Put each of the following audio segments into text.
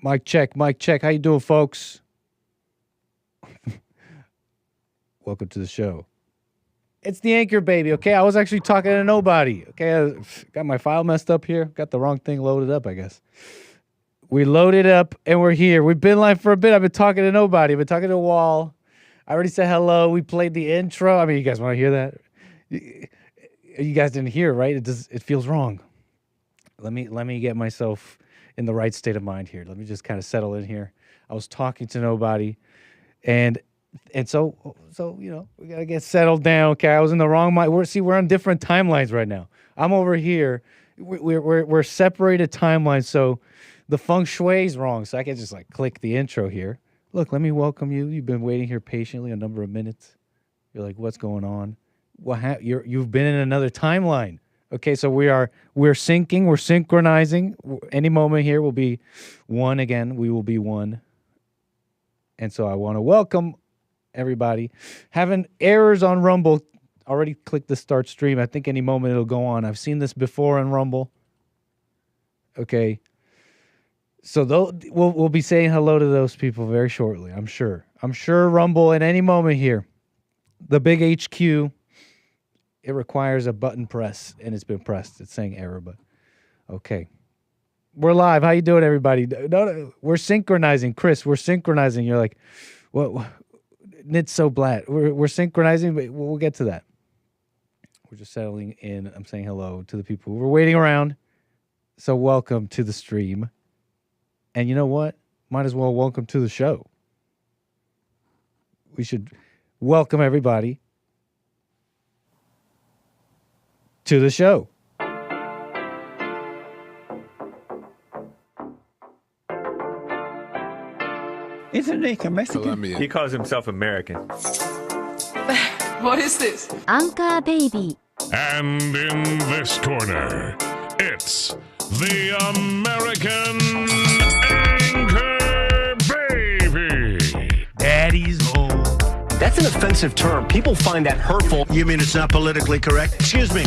Mic check, mic check. How you doing, folks? Welcome to the show. It's the Anchor Baby, okay? I was actually talking to nobody, okay? I got my file messed up here. Got the wrong thing loaded up, I guess. We loaded up, and we're here. We've been live for a bit. I've been talking to nobody. I've been talking to a wall. I already said hello. We played the intro. I mean, you guys want to hear that? You guys didn't hear, right? It feels wrong. Let me get myself in the right state of mind here. Let me just kind of settle in here. I was talking to nobody, and so you know, we gotta get settled down. Okay, I was in the wrong mind. We're on different timelines right now. I'm over here. We're separated timelines. So the feng shui is wrong. So I can just like click the intro here. Look, let me welcome you. You've been waiting here patiently a number of minutes. You're like, what's going on? You've been in another timeline. Okay, so we're syncing, we're synchronizing. Any moment here will be one again. We will be one. And so I want to welcome everybody. Having errors on Rumble. Already clicked the start stream. I think any moment it'll go on. I've seen this before on Rumble. Okay. So we'll be saying hello to those people very shortly, I'm sure. I'm sure Rumble at any moment here. The big HQ, it requires a button press, and it's been pressed. It's saying error, but okay. We're live. How you doing, everybody? No, we're synchronizing. Chris, we're synchronizing. You're like, what? It's so blat. We're synchronizing, but we'll get to that. We're just settling in. I'm saying hello to the people who are waiting around. So welcome to the stream. And you know what? Might as well welcome to the show. We should welcome everybody to the show. Isn't he Mexican? Colombian. He calls himself American. What is this? Anchor Baby. And in this corner, it's the American Anchor Baby. Daddy's home. That's an offensive term. People find that hurtful. You mean it's not politically correct? Excuse me.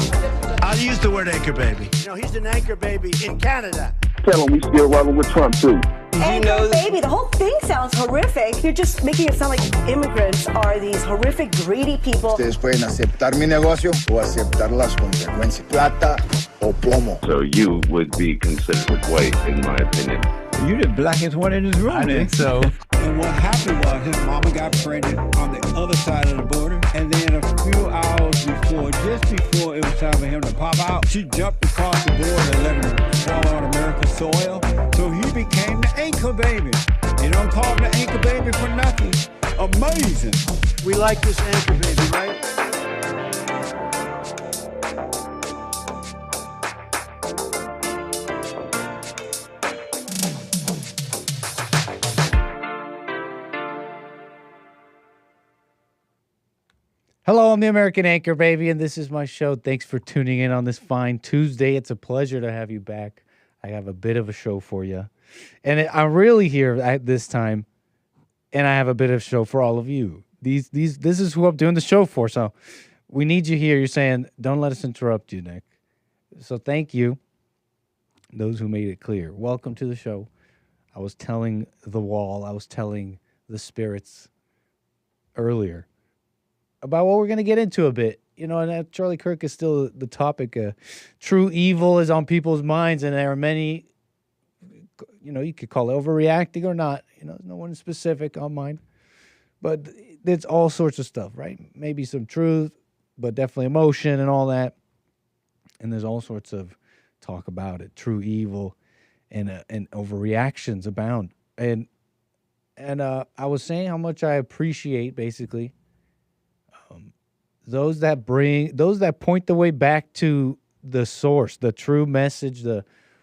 I'll use the word anchor baby. You know, he's an anchor baby in Canada. Tell him we still rolling with Trump, too. Anchor baby, the whole thing sounds horrific. You're just making it sound like immigrants are these horrific, greedy people. Ustedes pueden aceptar mi negocio o aceptar las consecuencias. Plata o plomo. So you would be considered white, in my opinion. You the blackest one in this room. I think so. And what happened was his mama got pregnant on the other side of the border. And then a few hours before, just before it was time for him to pop out, she jumped across the border and let him fall on America's soil. So he became the anchor baby. You don't call him the anchor baby for nothing. Amazing. We like this anchor baby, right? Hello, I'm the American Anchor Baby, and this is my show. Thanks for tuning in on this fine Tuesday. It's a pleasure to have you back. I have a bit of a show for you. And I'm really here at this time, and I have a bit of a show for all of you. This is who I'm doing the show for, so we need you here. You're saying, don't let us interrupt you, Nick. So thank you, those who made it clear. Welcome to the show. I was telling the wall, I was telling the spirits earlier about what we're going to get into a bit. You know, and Charlie Kirk is still the topic. True evil is on people's minds, and there are many, you know, you could call it overreacting or not. You know, no one specific on mine. But it's all sorts of stuff, right? Maybe some truth, but definitely emotion and all that. And there's all sorts of talk about it. True evil and overreactions abound. And I was saying how much I appreciate, basically, those that point the way back to the source, the true message,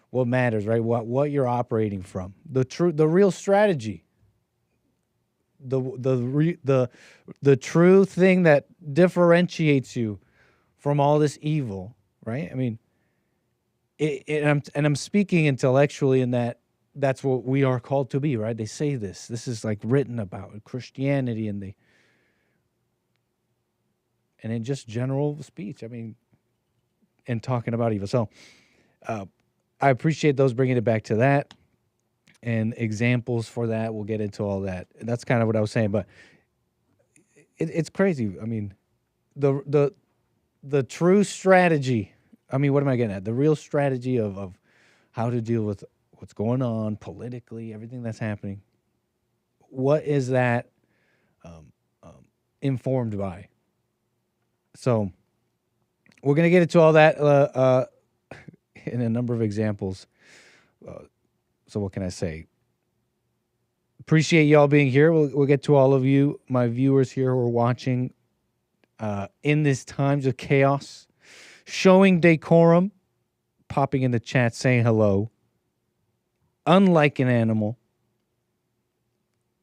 what matters, right? What you're operating from, the real strategy, the true thing that differentiates you from all this evil, right? I mean, I'm speaking intellectually in that's what we are called to be, right? They say this. This is like written about in Christianity, and in just general speech, I mean, and talking about evil. So I appreciate those bringing it back to that. and examples for that. We'll get into all that. That's kind of what I was saying, but it's crazy. I mean, the true strategy. I mean, what am I getting at? The real strategy of how to deal with what's going on politically, everything that's happening. What is that informed by? So we're going to get into all that in a number of examples. So what can I say? Appreciate y'all being here. We'll get to all of you, my viewers here who are watching in this times of chaos, showing decorum, popping in the chat, saying hello, unlike an animal,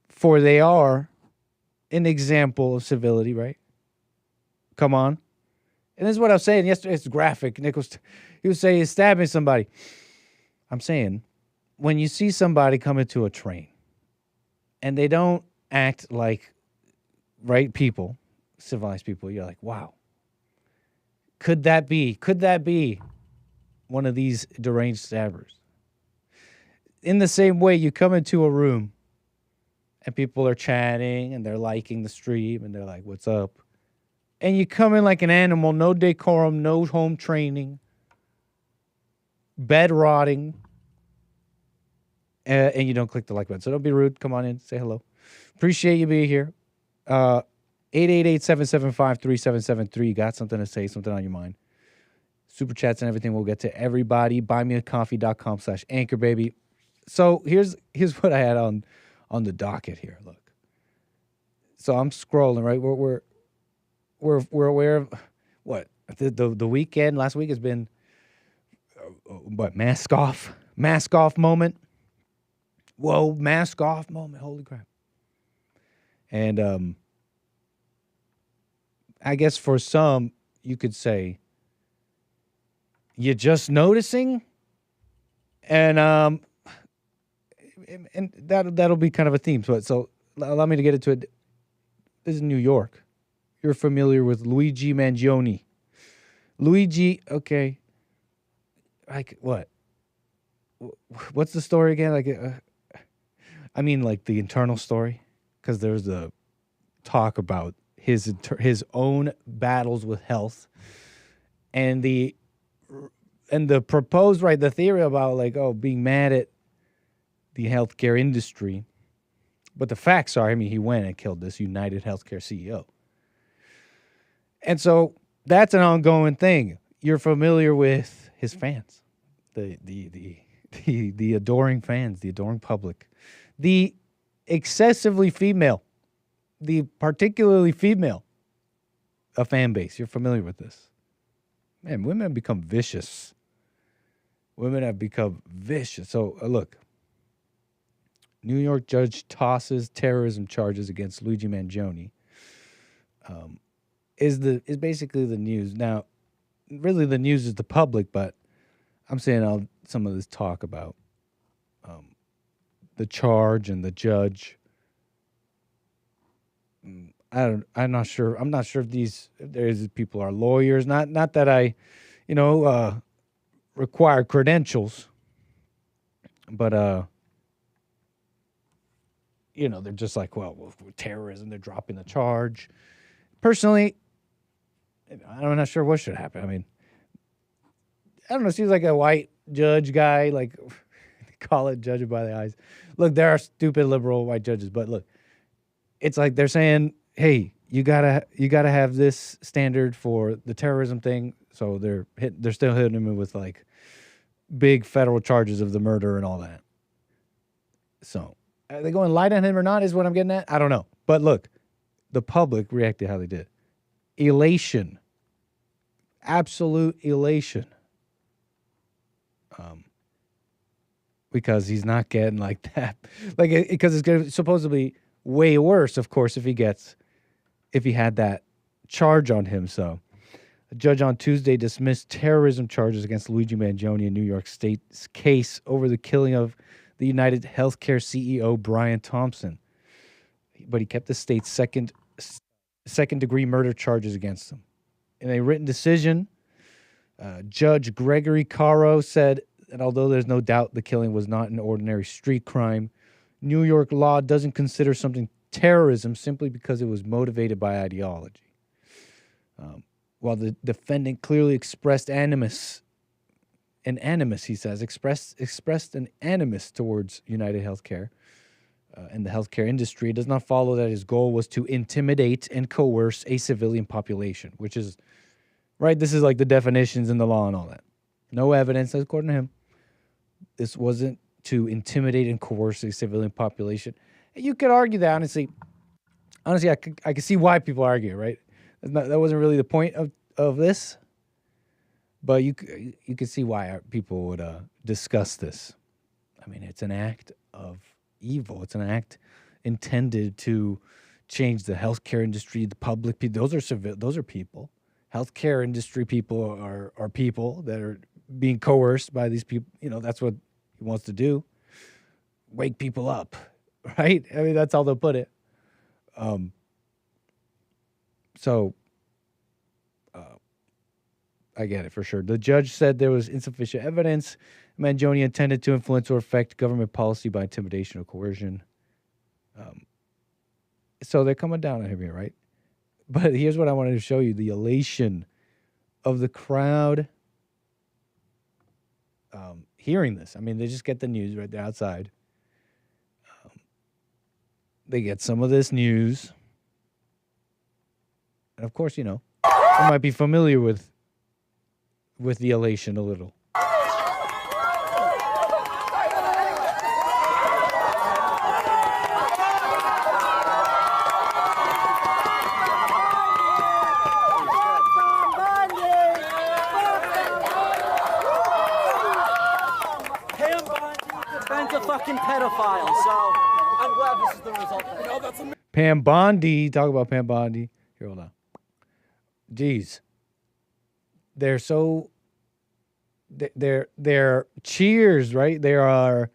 for they are an example of civility, right? Come on. And this is what I was saying yesterday. It's graphic. Nick he was saying he's stabbing somebody. I'm saying when you see somebody come into a train and they don't act like right people, civilized people, you're like, wow. Could that be one of these deranged stabbers? In the same way, you come into a room and people are chatting and they're liking the stream and they're like, what's up? And you come in like an animal, no decorum, no home training, bed rotting, and you don't click the like button. So don't be rude. Come on in, say hello. Appreciate you being here. 888-775-3773. Got something to say, something on your mind. Super chats and everything. We'll get to everybody. Buymeacoffee.com/anchor, baby. So here's what I had on the docket here. Look. So I'm scrolling, right? We're aware of what the weekend last week has been. What, mask off moment? Whoa, mask off moment! Holy crap! And I guess for some you could say you're just noticing, and that'll be kind of a theme. So allow me to get into it. This is New York. You're familiar with Luigi Mangione. Luigi, okay. Like what? What's the story again? Like, I mean, like the internal story, because there's a talk about his own battles with health, and the proposed, right, the theory about like, oh, being mad at the healthcare industry, but the facts are, I mean, he went and killed this United Healthcare CEO. And so that's an ongoing thing. You're familiar with his fans, the adoring fans, the adoring public, the excessively female, the particularly female, a fan base. You're familiar with this. Man, women have become vicious. Women have become vicious. So look, New York judge tosses terrorism charges against Luigi Mangione. Is basically the news. Now, really the news is the public, but I'm saying some of this talk about the charge and the judge. I'm not sure if these people are lawyers. Not that I, require credentials, but they're just like, well, terrorism. They're dropping the charge. Personally, I'm not sure what should happen. I mean, I don't know. Seems like a white judge guy, like call it judging by the eyes. Look, there are stupid liberal white judges, but look, it's like they're saying, hey, you gotta have this standard for the terrorism thing. So they're still hitting him with like big federal charges of the murder and all that. So are they going light on him or not? Is what I'm getting at. I don't know, but look, the public reacted how they did. Elation. Absolute elation. Because he's not getting like that. Like, because it's going to supposedly way worse, of course, if he had that charge on him. So a judge on Tuesday dismissed terrorism charges against Luigi Mangione in New York State's case over the killing of the United Healthcare CEO Brian Thompson. But he kept the state's second-degree murder charges against him. In a written decision, Judge Gregory Caro said And although there's no doubt the killing was not an ordinary street crime, New York law doesn't consider something terrorism simply because it was motivated by ideology. While the defendant clearly expressed animus, he says, expressed an animus towards United Healthcare and the healthcare industry, it does not follow that his goal was to intimidate and coerce a civilian population, which is, right, this is like the definitions in the law and all that. No evidence, according to him. This wasn't to intimidate and coerce a civilian population. You could argue that, honestly. Honestly, I could see why people argue, right? That wasn't really the point of this. But you could see why people would discuss this. I mean, it's an act of evil. It's an act intended to change the healthcare industry, the public people. Those are people. Healthcare industry people are people that are being coerced by these people. You know, that's what he wants to do. Wake people up, right? I mean, that's how they'll put it. I get it for sure. The judge said there was insufficient evidence. Mangione intended to influence or affect government policy by intimidation or coercion. So they're coming down on him here, right? But here's what I wanted to show you. The elation of the crowd hearing this. I mean, they just get the news right there outside. They get some of this news. And of course, you know, you might be familiar with the elation a little. Fucking pedophile, so I'm glad this is the result. You know, that's Pam Bondi, talk about Pam Bondi. Here, hold on. Jeez. They're so they're cheers, right? They are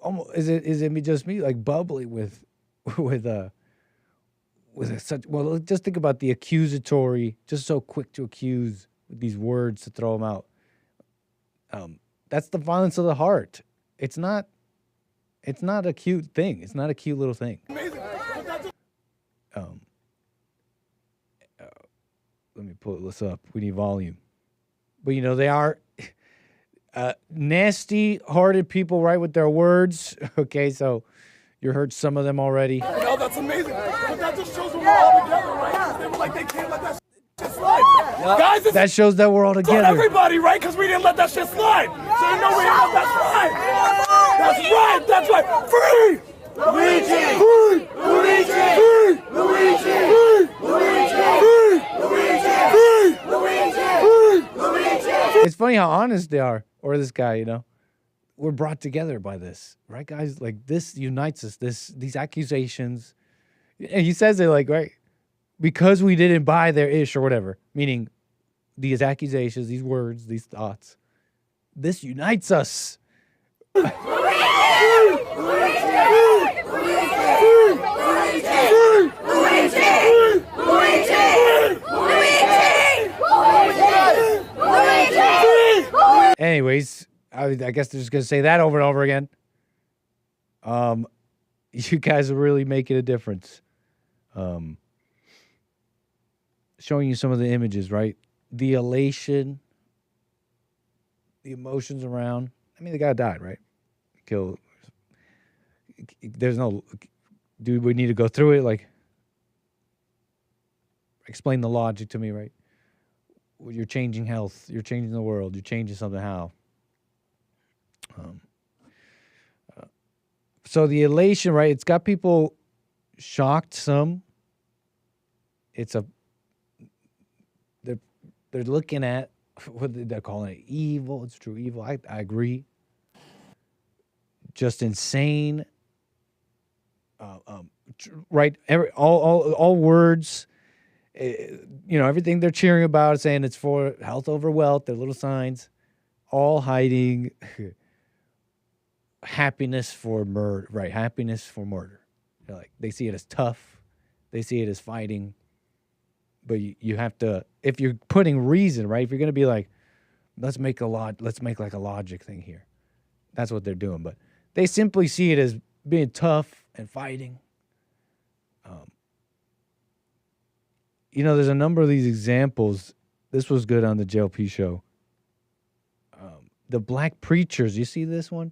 almost is it just me like bubbly with such, well, just think about the accusatory, just so quick to accuse with these words to throw them out. That's the violence of the heart. It's not a cute thing. It's not a cute little thing. Let me pull this up. We need volume. But, you know, they are nasty-hearted people, right, with their words. Okay, so you heard some of them already. You know, that's amazing. But that just shows that we're all together, right? They were like, they can't let that shit slide. Yep. Guys, that shows that we're all together. Everybody, right? Because we didn't let that shit slide. So you know we didn't let that slide. That's right. That's right. Free! Luigi! Free! Luigi! Free! Luigi! Free! Luigi! Free! Luigi! Free! Luigi! It's funny how honest they are. Or this guy, you know. We're brought together by this. Right, guys? Like, this unites us. These accusations. And he says it like, right? Because we didn't buy their ish or whatever. Meaning, these accusations, these words, these thoughts. This unites us. Anyways, I guess they're just going to say that over and over again. You guys are really making a difference. Showing you some of the images, right? The elation, the emotions around. I mean, the guy died, right? Killed. There's no... Do we need to go through it? Like, explain the logic to me, right? You're changing health. You're changing the world. You're changing something. How? So the elation, right? It's got people shocked. Some. They're looking at what they're calling it evil. It's true evil. I agree. Just insane. Right? All words. You know, everything they're cheering about, saying it's for health over wealth. Their little signs, all hiding happiness for murder. Right? Happiness for murder. They're like, they see it as tough. They see it as fighting. But you have to, if you're putting reason, right? If you're going to be like, let's make like a logic thing here. That's what they're doing, but they simply see it as being tough and fighting. There's a number of these examples. This was good on the JLP show. The black preachers, you see this one?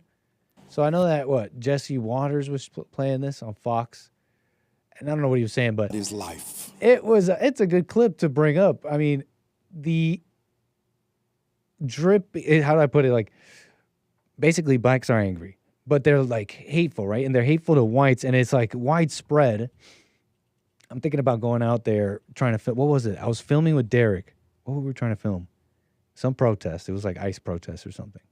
So I know that Jesse Waters was playing this on Fox, and I don't know what he was saying, but his life. It's a good clip to bring up. I mean, the drip. How do I put it? Like, basically, blacks are angry, but they're like hateful, right? And they're hateful to whites, and it's like widespread. I'm thinking about going out there trying to film. What was it? I was filming with Derek. What were we trying to film? Some protest. It was like ICE protest or something.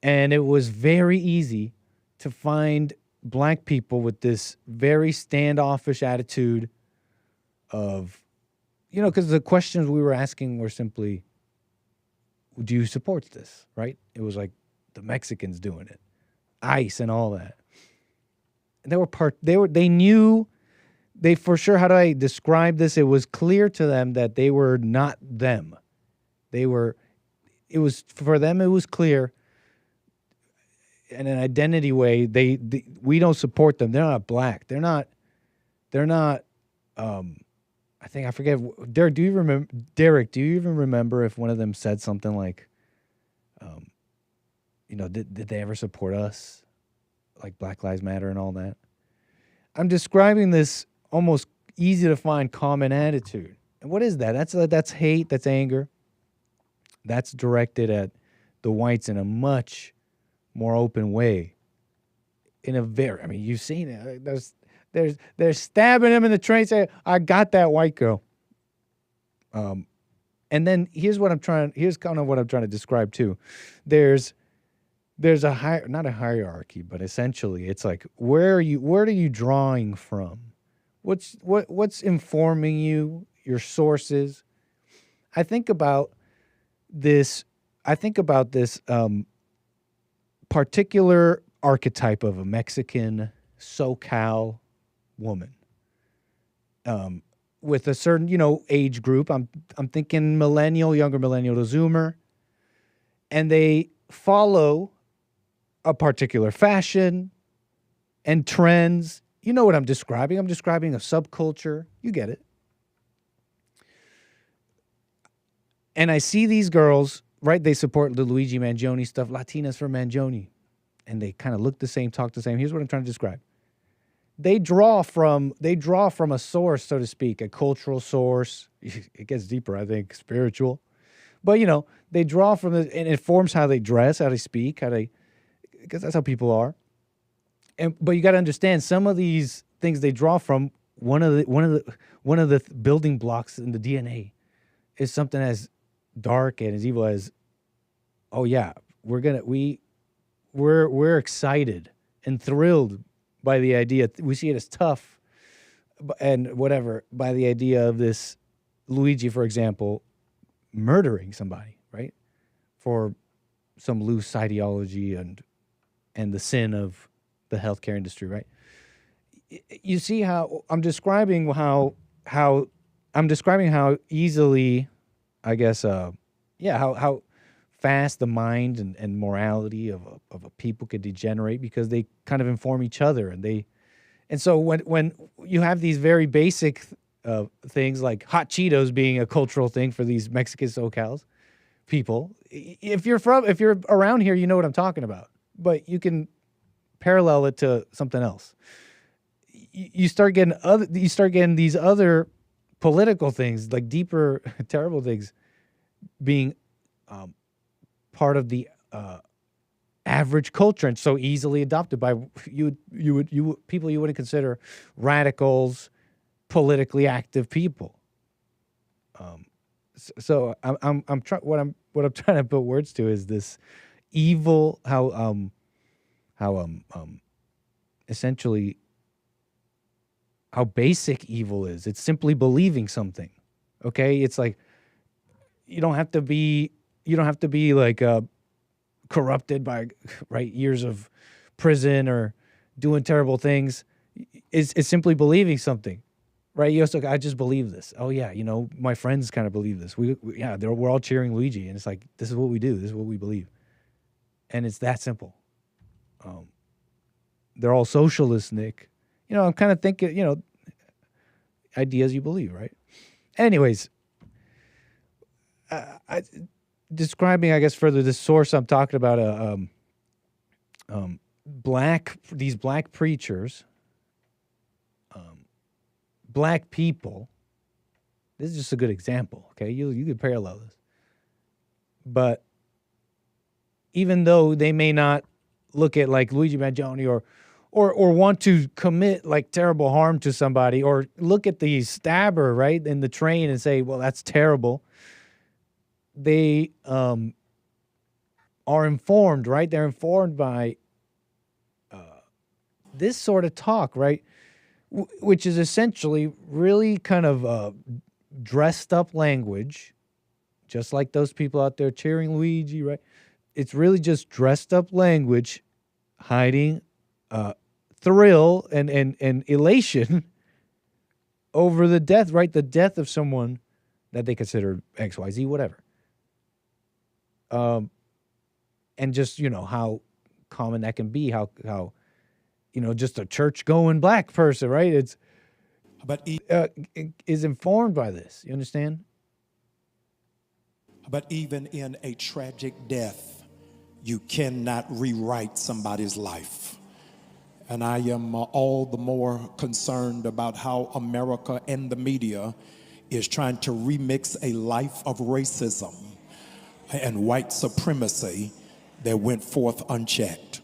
And it was very easy to find black people with this very standoffish attitude of, because the questions we were asking were simply, do you support this, right? It was like the Mexicans doing it, ICE and all that. And they knew, for sure, how do I describe this? It was clear to them that they were not them. For them, it was clear in an identity way, we don't support them. They're not black. They're not, I think, I forget. Derek, do you even remember if one of them said something like, did they ever support us? Like Black Lives Matter and all that? I'm describing this almost easy to find common attitude. And what is that? That's hate, that's anger. That's directed at the whites in a much more open way. You've seen it. They're stabbing him in the train saying, I got that white girl. And then here's kind of what I'm trying to describe too. There's not a hierarchy, but essentially it's like, where are you drawing from? What's informing you, your sources? I think about this particular archetype of a Mexican SoCal woman, with a certain, age group. I'm thinking younger millennial to Zoomer, and they follow a particular fashion and trends. You know what I'm describing? I'm describing a subculture. You get it. And I see these girls, right? They support the Luigi Mangione stuff, Latinas for Mangione. And they kind of look the same, talk the same. Here's what I'm trying to describe. They draw from a source, so to speak, a cultural source. It gets deeper, I think, spiritual. But, they draw from it, and it informs how they dress, how they speak, because that's how people are. But you got to understand, some of these things they draw from, one of the building blocks in the DNA is something as dark and as evil as, oh yeah, we're excited and thrilled by the idea. We see it as tough and whatever by the idea of this Luigi, for example, murdering somebody, right, for some loose ideology and the sin of the healthcare industry, right? You see how I'm describing how easily, I guess, how fast the mind and morality of a people could degenerate because they kind of inform each other, and so when you have these very basic things like hot Cheetos being a cultural thing for these Mexican SoCals people, if you're around here, you know what I'm talking about, but you can parallel it to something else. You start getting these other political things, like deeper, terrible things, being part of the average culture and so easily adopted by people you wouldn't consider radicals, politically active people. So what I'm trying to put words to is this evil, how essentially how basic evil is. It's simply believing something. Okay, it's like you don't have to be like corrupted by years of prison or doing terrible things. It's simply believing something, right? You also, I just believe this. Oh yeah, my friends kind of believe this. We're all cheering Luigi, and it's like, this is what we do. This is what we believe, and it's that simple. They're all socialists, Nick. I'm kind of thinking, ideas you believe, right? Anyways, describing, I guess, further this source I'm talking about, these black preachers, black people. This is just a good example, okay? You could parallel this. But even though they may not look at like Luigi Mangione or want to commit like terrible harm to somebody, or look at the stabber, right, in the train and say, well, that's terrible. They are informed, right? They're informed by this sort of talk, right? Which is essentially really kind of dressed up language, just like those people out there cheering Luigi, right? It's really just dressed up language hiding thrill and elation over the death, right? The death of someone that they consider XYZ, whatever. And just, how common that can be, how just a church-going black person, right? It's is informed by this. You understand? But even in a tragic death, you cannot rewrite somebody's life. And I am all the more concerned about how America and the media is trying to remix a life of racism and white supremacy that went forth unchecked.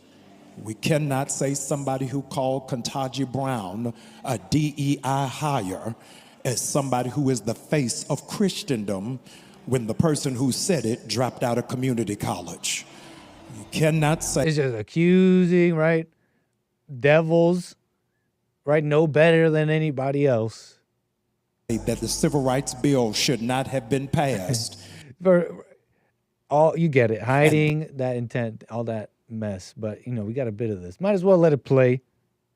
We cannot say somebody who called Ketanji Brown a DEI hire as somebody who is the face of Christendom when the person who said it dropped out of community college. You cannot say... It's just accusing, right? Devils, right? No better than anybody else. That the Civil Rights Bill should not have been passed. You get it. Hiding that intent, all that mess. But, we got a bit of this. Might as well let it play.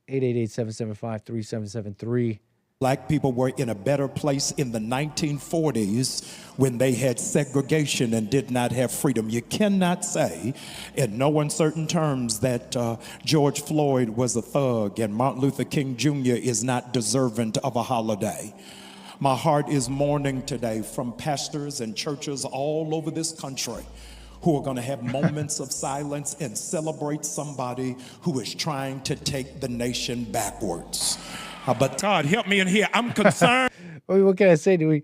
888-775-3773. Black people were in a better place in the 1940s when they had segregation and did not have freedom. You cannot say in no uncertain terms that George Floyd was a thug and Martin Luther King Jr. is not deserving of a holiday. My heart is mourning today from pastors and churches all over this country who are going to have moments of silence and celebrate somebody who is trying to take the nation backwards. But God, help me in here. I'm concerned. What can I say? Do we?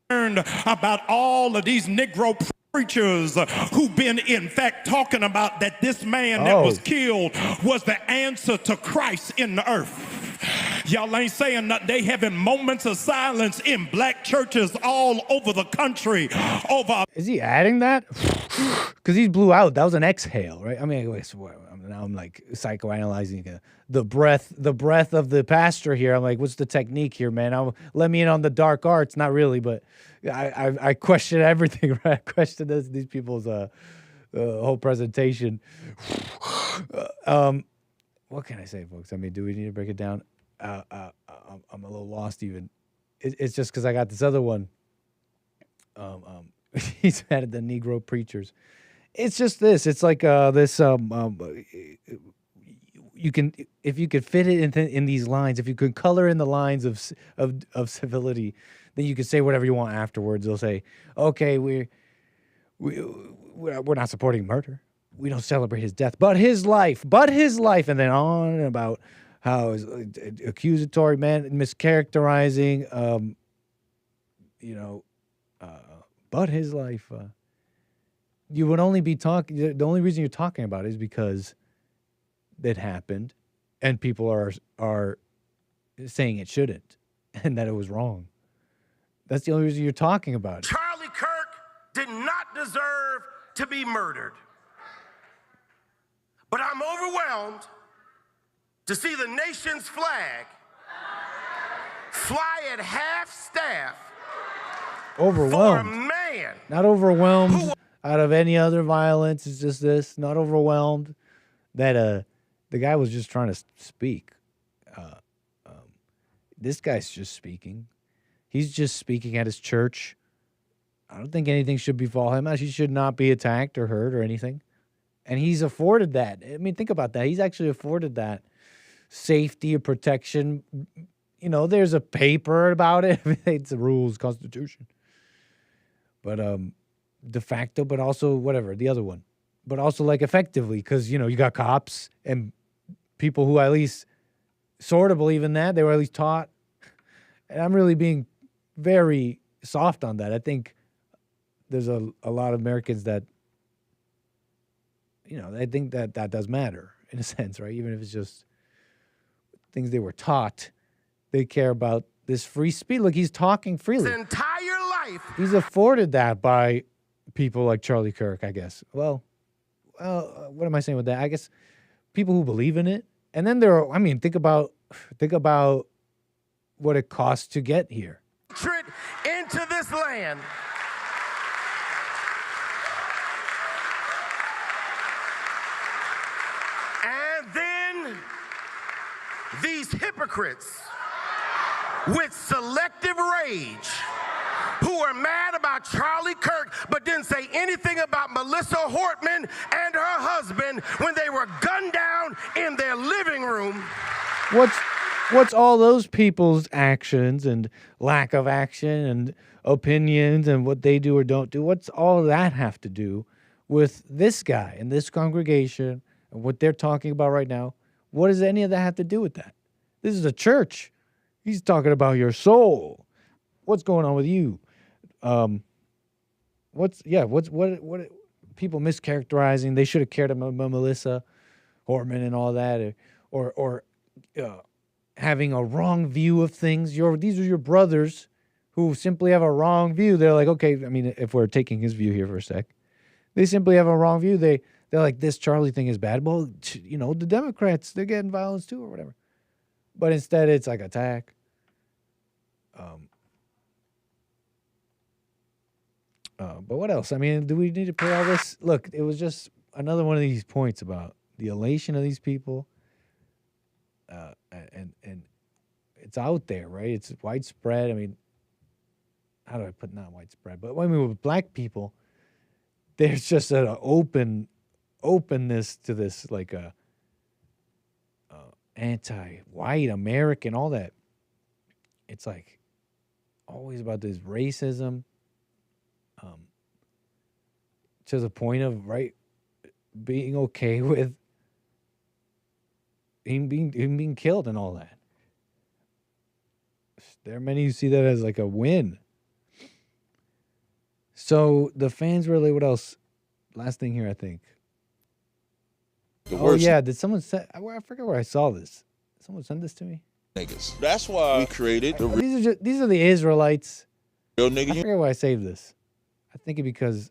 About all of these Negro preachers who've been, in fact, talking about that this man that was killed was the answer to Christ in the earth. Y'all ain't saying nothing. They having moments of silence in black churches all over the country. Is he adding that? Because he blew out. That was an exhale, right? I mean, now I'm like psychoanalyzing the breath of the pastor here. I'm like, what's the technique here, man? Let me in on the dark arts. Not really, but I question everything, right? I question these people's whole presentation. What can I say, folks? I mean, do we need to break it down? I'm a little lost even. It's just because I got this other one. He's added the Negro preachers. It's just this. It's like this. You can, if you could fit it in these lines, if you could color in the lines of civility, then you could say whatever you want afterwards. They'll say, "Okay, we're not supporting murder. We don't celebrate his death, but his life, and then on about how is accusatory, man, mischaracterizing, but his life. You would only be talking. The only reason you're talking about it is because it happened, and people are saying it shouldn't, and that it was wrong. That's the only reason you're talking about it. Charlie Kirk did not deserve to be murdered. But I'm overwhelmed to see the nation's flag fly at half staff. Overwhelmed. For a man. Not overwhelmed out of any other violence. It's just this. Not overwhelmed that the guy was just trying to speak. This guy's just speaking. He's just speaking at his church. I don't think anything should befall him. He should not be attacked or hurt or anything. And he's afforded that. I mean, think about that. He's actually afforded that safety or protection. You know, there's a paper about it. It's the rules, Constitution. But de facto, but also whatever, the other one. But also like effectively, because, you know, you got cops and people who at least sort of believe in that. They were at least taught. And I'm really being very soft on that. I think there's a lot of Americans that, you know, they think that that does matter in a sense, right? Even if it's just things they were taught, they care about this free speech. Look, he's talking freely. His entire life. He's afforded that by people like Charlie Kirk, I guess. Well, what am I saying with that? I guess people who believe in it. And then there are, I mean, think about what it costs to get here. Into this land. And then these hypocrites with selective rage who are mad about Charlie Kirk but didn't say anything about Melissa Hortman and her husband when they were gunned down in their living room. What's all those people's actions and lack of action and opinions and what they do or don't do? What's all of that have to do with this guy and this congregation and what they're talking about right now? What does any of that have to do with that? This is a church. He's talking about your soul. What's going on with you? What people mischaracterizing? They should have cared about Melissa Hortman and all that, or having a wrong view of things. These are your brothers who simply have a wrong view. They're like, okay, I mean, if we're taking his view here for a sec, they simply have a wrong view. They're like, this Charlie thing is bad. Well, you know, the Democrats, they're getting violence too or whatever. But instead it's like attack. But what else? I mean, do we need to put all this? Look, it was just another one of these points about the elation of these people. And it's out there, right? It's widespread. I mean, how do I put not widespread? But I mean, with black people, there's just an openness to this, like a anti-white American, all that. It's like always about this racism, to the point of being okay with him being killed and all that. There are many who see that as like a win. So the fans really, what else? Last thing here, I think. Yeah, did someone say? I forget where I saw this. Did someone send this to me? Niggas. That's why we created the these are the Israelites. real nigga. I forget why I saved this. I think it because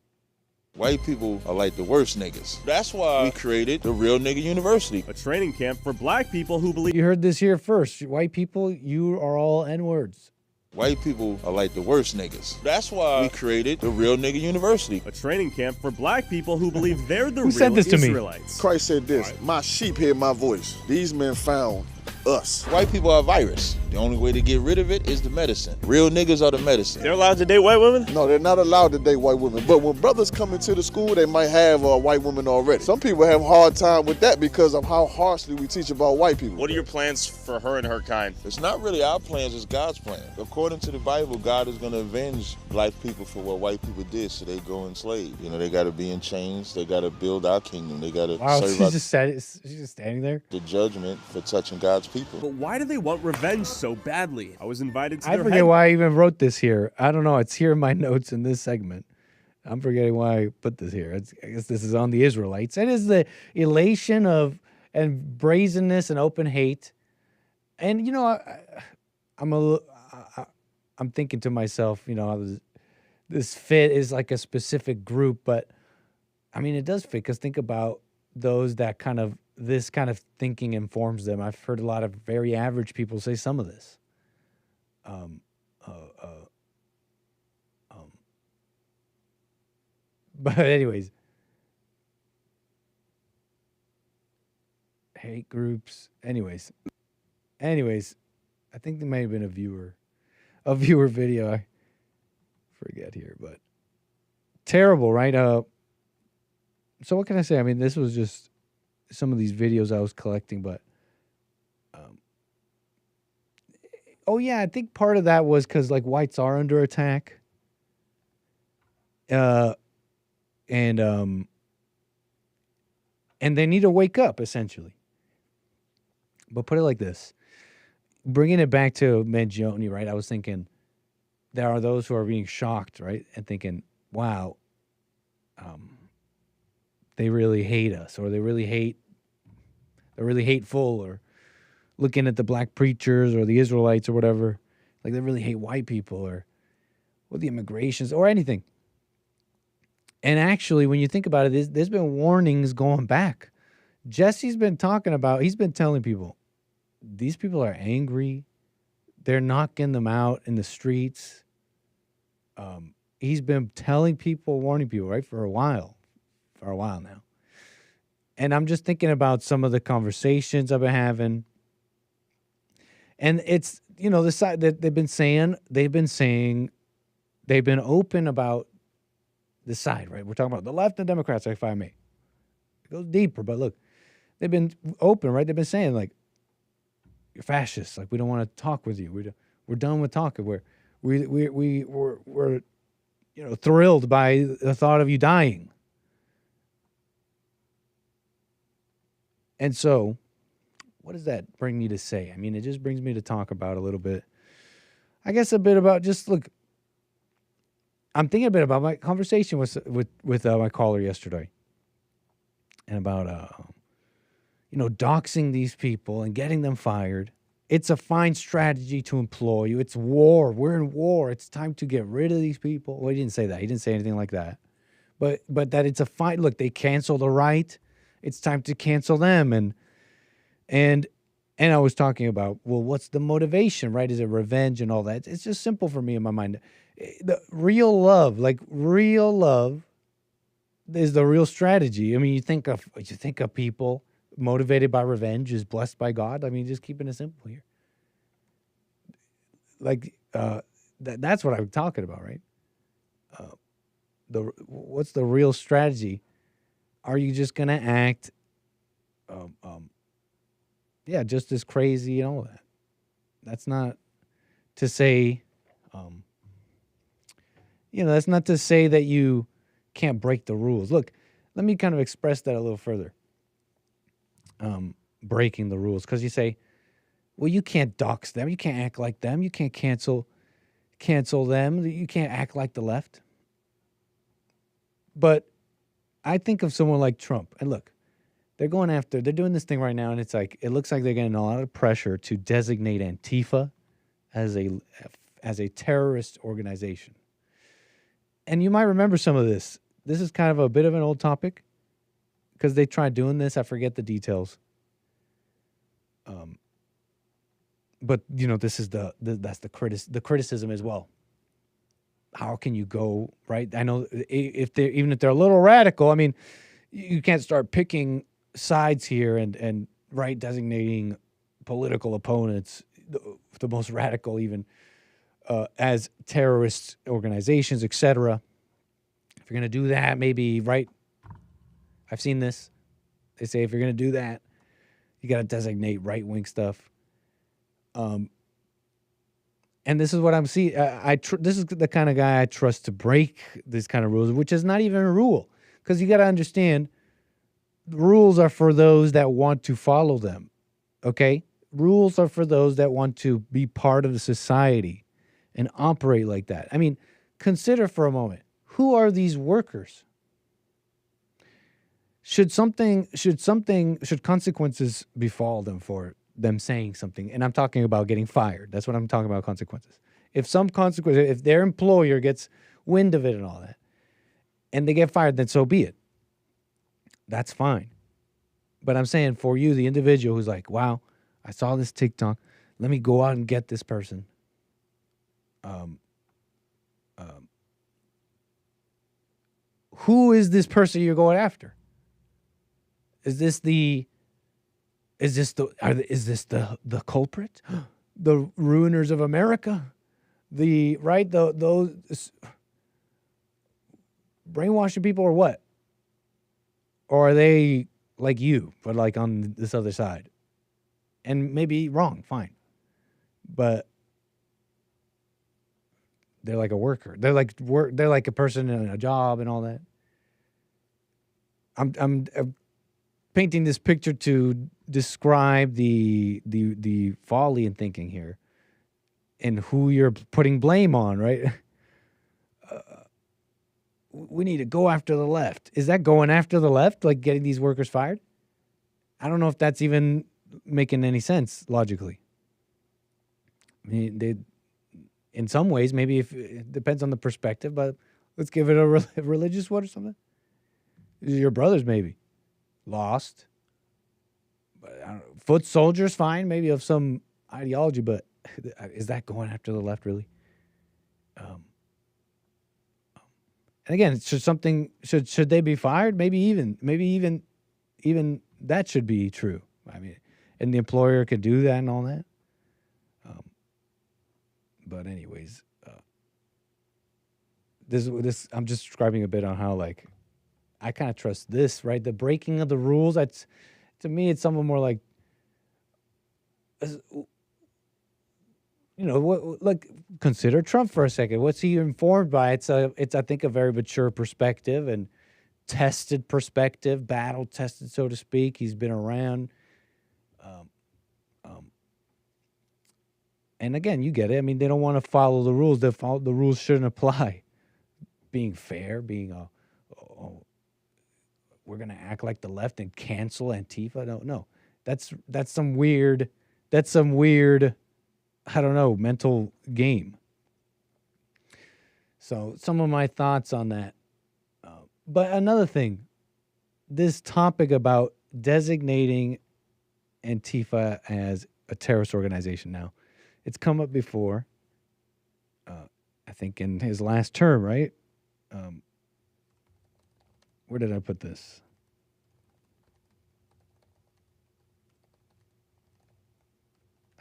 white people are like the worst niggas. That's why we created the Real Nigga University, a training camp for black people who believe. You heard this here first. White people, you are all N-words. White people are like the worst niggas. That's why we created the Real Nigga University, a training camp for black people who believe they're the Who real said this to me? Israelites. Christ said this, my sheep hear my voice. These men found us. White people are a virus. The only way to get rid of it is the medicine. Real niggas are the medicine. They're allowed to date white women? No, they're not allowed to date white women. But when brothers come into the school, they might have a white woman already. Some people have a hard time with that because of how harshly we teach about white people. What are your plans for her and her kind? It's not really our plans, it's God's plan. According to the Bible, God is going to avenge black people for what white people did, so they go enslaved. You know, they got to be in chains. They got to build our kingdom. They got to serve she's just standing there. The judgment for touching God's people. But why do they want revenge so badly? I was invited to I their forget why I even wrote this here. I don't know. It's here in my notes in this segment. I'm forgetting why I put this here. I guess this is on the Israelites. It is the elation of and brazenness and open hate. And, you know, I'm thinking to myself, you know, this fit is like a specific group. But, I mean, it does fit because think about those that this kind of thinking informs them. I've heard a lot of very average people say some of this. But anyways, hate groups. Anyways, I think there may have been a viewer video. I forget here, but terrible, right? So what can I say? I mean, this was just some of these videos I was collecting, but oh yeah, I think part of that was because like whites are under attack, and they need to wake up essentially. But put it like this, bringing it back to Mangione, right? I was thinking there are those who are being shocked, right, and thinking, wow, they really hate us, or they're really hateful, or looking at the black preachers or the Israelites or whatever, like they really hate white people or the immigrations or anything. And actually, when you think about it, there's been warnings going back. Jesse's been talking about, he's been telling people, these people are angry. They're knocking them out in the streets. He's been telling people, warning people, right, for a while now. And I'm just thinking about some of the conversations I've been having. And it's, you know, the side that they've been open about the side, right? We're talking about the left and Democrats, if I may. It goes deeper, but look, they've been open, right? They've been saying, like, you're fascists. Like, we don't want to talk with you. We're done with talking. We're you know, thrilled by the thought of you dying. And so, what does that bring me to say? I mean, it just brings me to talk about a little bit, I guess a bit about just, look, I'm thinking a bit about my conversation with my caller yesterday. And about, you know, doxing these people and getting them fired. It's a fine strategy to employ. It's war. We're in war. It's time to get rid of these people. Well, he didn't say that. He didn't say anything like that. But that it's a fine, look, they cancel the right. It's time to cancel them. And I was talking about, well, what's the motivation, right? Is it revenge and all that? It's just simple for me in my mind. The real love is the real strategy. I mean, you think of people motivated by revenge is blessed by God. I mean, just keeping it simple here. Like, that's what I'm talking about, right? What's the real strategy? Are you just going to act, just as crazy and all that? That's not to say, that's not to say that you can't break the rules. Look, let me kind of express that a little further. Breaking the rules, because you say, well, you can't dox them, you can't act like them, you can't cancel them, you can't act like the left. But I think of someone like Trump, and look, they're doing this thing right now, and it's like, it looks like they're getting a lot of pressure to designate Antifa as a terrorist organization. And you might remember some of this. This is kind of a bit of an old topic, because they tried doing this. I forget the details. But you know, this is that's the criticism as well. How can you go, right? I know even if they're a little radical, I mean, you can't start picking sides here and right, designating political opponents, the most radical even, as terrorist organizations, etc. If you're going to do that, maybe, right? I've seen this. They say if you're going to do that, you got to designate right-wing stuff. And this is what I'm seeing. This is the kind of guy I trust to break these kind of rules, which is not even a rule. Because you got to understand, the rules are for those that want to follow them. Okay? Rules are for those that want to be part of the society and operate like that. I mean, consider for a moment, who are these workers? Should consequences befall them for them saying something? And I'm talking about getting fired. That's what I'm talking about, consequences. If their employer gets wind of it and all that, and they get fired, then so be it. That's fine. But I'm saying for you, the individual who's like, wow, I saw this TikTok. Let me go out and get this person. Who is this person you're going after? Is this the culprit? the ruiners of America, those brainwashing people, or what? Or are they like you, but like on this other side? And maybe wrong, fine, but they're like a worker. They're like a person in a job and all that. I'm painting this picture to describe the folly in thinking here, and who you're putting blame on, right? We need to go after the left. Is that going after the left, like getting these workers fired? I don't know if that's even making any sense logically. I mean, in some ways, maybe if it depends on the perspective, but let's give it a religious one or something. Your brothers maybe lost, but I don't know, foot soldiers, fine, maybe of some ideology, but is that going after the left really? And again, should they be fired? Maybe even that should be true. I mean, and the employer could do that and all that. But anyways, this I'm just describing a bit on how like I kind of trust this, right? The breaking of the rules. That's, to me, it's somewhat more like, like consider Trump for a second. What's he informed by? It's I think a very mature perspective and tested perspective, battle tested, so to speak. He's been around. And again, you get it. I mean, they don't want to follow the rules. The rules shouldn't apply. Being fair, we're going to act like the left and cancel Antifa. No. That's some weird, I don't know, mental game. So some of my thoughts on that. But another thing, this topic about designating Antifa as a terrorist organization now, it's come up before, I think in his last term, right? Where did I put this?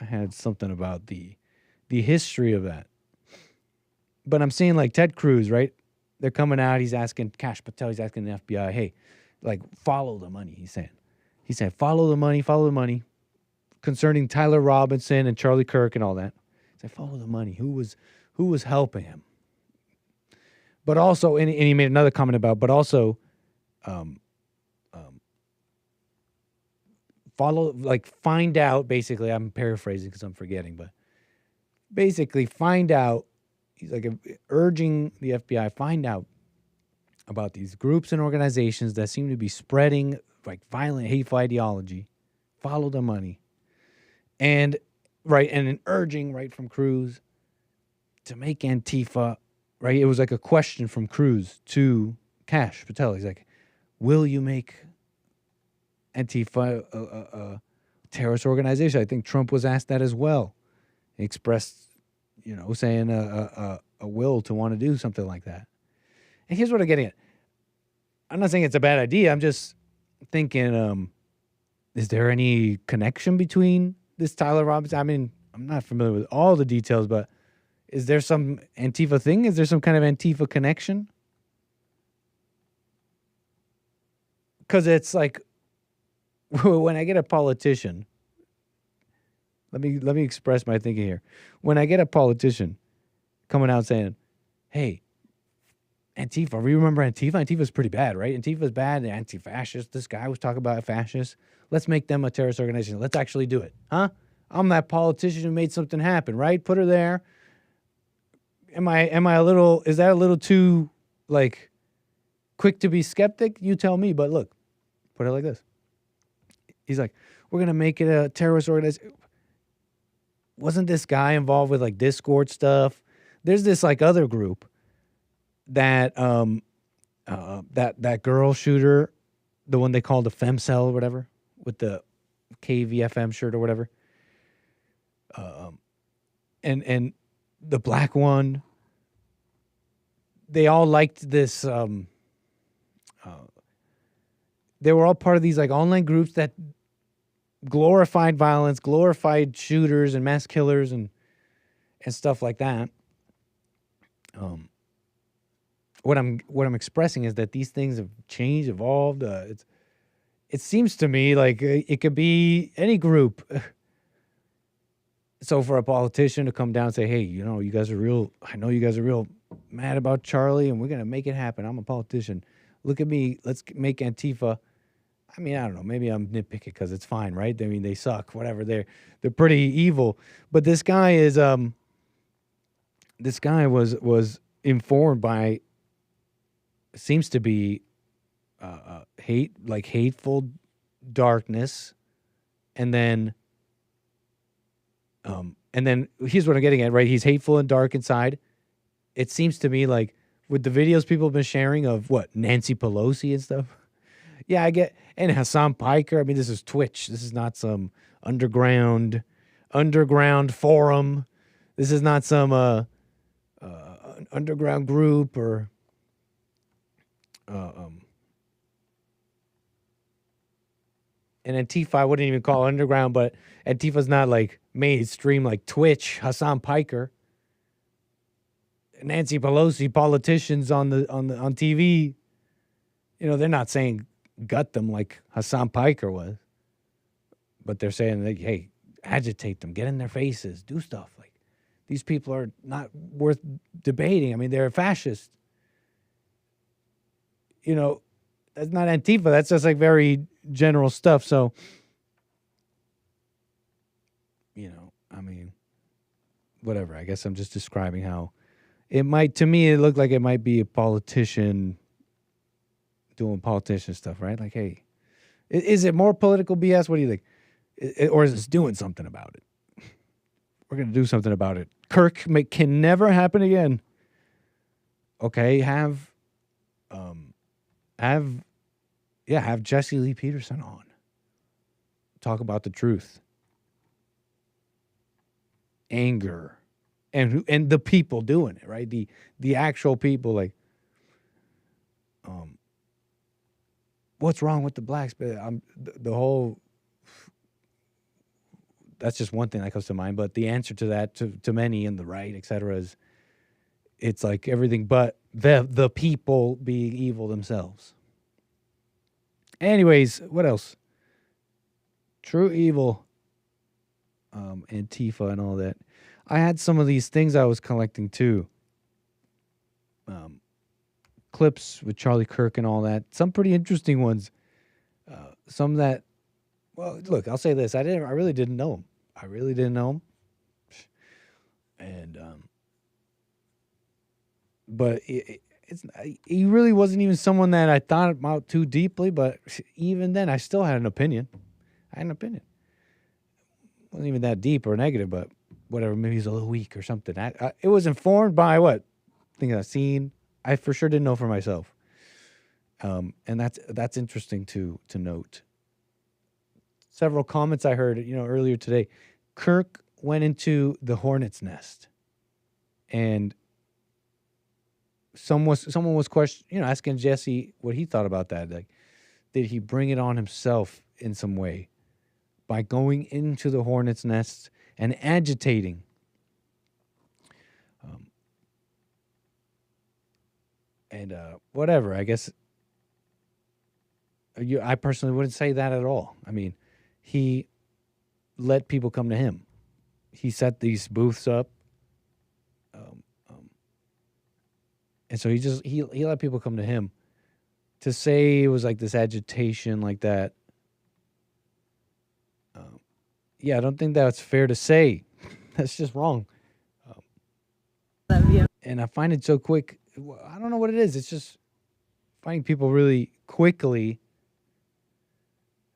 I had something about the history of that. But I'm seeing like Ted Cruz, right? They're coming out. He's asking Kash Patel. He's asking the FBI, hey, like follow the money. He said, follow the money. Concerning Tyler Robinson and Charlie Kirk and all that. He said, follow the money. Who was helping him? But also, and he made another comment about, but also, find out, basically, I'm paraphrasing because I'm forgetting, but basically find out, he's like urging the FBI, find out about these groups and organizations that seem to be spreading like violent, hateful ideology, follow the money. And an urging, right, from Cruz to make Antifa, right? It was like a question from Cruz to Kash Patel. He's like, will you make Antifa a terrorist organization? I think Trump was asked that as well. He expressed, saying a will to want to do something like that. And here's what I'm getting at. I'm not saying it's a bad idea. I'm just thinking, is there any connection between this Tyler Robinson? I mean, I'm not familiar with all the details, but is there some Antifa thing? Is there some kind of Antifa connection? Because it's like, when I get a politician, let me express my thinking here. When I get a politician coming out saying, hey, Antifa, remember Antifa? Antifa's pretty bad, right? Antifa's bad, anti-fascist. This guy was talking about fascists. Let's make them a terrorist organization. Let's actually do it. Huh? I'm that politician who made something happen, right? Put her there. Is that a little too, like, quick to be skeptic? You tell me, but look, put it like this. He's like, we're going to make it a terrorist organization. Wasn't this guy involved with, like, Discord stuff? There's this, like, other group that that girl shooter, the one they call the femcell or whatever, with the KVFM shirt or whatever. And the black one, they all liked this. They were all part of these like online groups that glorified violence, glorified shooters and mass killers and stuff like that. What I'm expressing is that these things have changed, evolved. It seems to me like it could be any group. So for a politician to come down and say, "Hey, you know, you guys are real. I know you guys are real mad about Charlie, and we're gonna make it happen. I'm a politician. Look at me. Let's make Antifa." I mean, I don't know. Maybe I'm nitpicking because it's fine, right? I mean, they suck. Whatever. They're pretty evil. But this guy is This guy was informed by. Seems to be hateful darkness, and then here's what I'm getting at, right? He's hateful and dark inside. It seems to me like with the videos people have been sharing of what Nancy Pelosi and stuff. Yeah, I get, and Hassan Piker. I mean, this is Twitch. This is not some underground forum. This is not some underground group or. And Antifa, I wouldn't even call underground, but Antifa's not like mainstream like Twitch, Hassan Piker, Nancy Pelosi, politicians on TV. You know, they're not saying gut them like Hassan Piker was, but they're saying like, hey, agitate them, get in their faces, do stuff. Like these people are not worth debating. I mean, they're fascist. You know, that's not Antifa. That's just like very general stuff. So, you know, I mean, whatever. I guess I'm just describing how it might, to me, it looked like it might be a politician doing politician stuff, right? Like, hey, is it more political BS? What do you think? Or is this doing something about it? We're going to do something about it. Kirk can never happen again. Okay, have Jesse Lee Peterson on. Talk about the truth. Anger. And the people doing it, right? The actual people, like, what's wrong with the blacks? But the whole, that's just one thing that comes to mind. But the answer to that, to many in the right, et cetera, is it's like everything but the people being evil themselves. Anyways, what else? True evil, Antifa and all that. I had some of these things I was collecting too. Clips with Charlie Kirk and all that. Some pretty interesting ones. Some that, well, look, I'll say this. I really didn't know him. And, but he really wasn't even someone that I thought about too deeply, but even then I still had an opinion. Wasn't even that deep or negative, but whatever, maybe he's a little weak or something. It was informed by what things I've seen. I for sure didn't know for myself. And that's interesting to note. Several comments I heard, earlier today. Kirk went into the hornet's nest, and someone was asking Jesse what he thought about that. Like, did he bring it on himself in some way by going into the hornet's nest and agitating? Whatever. I guess I personally wouldn't say that at all. I mean, he let people come to him. He set these booths up. And so he let people come to him. To say it was like this agitation like that, I don't think that's fair to say. That's just wrong. And I find it so quick. I don't know what it is. It's just finding people really quickly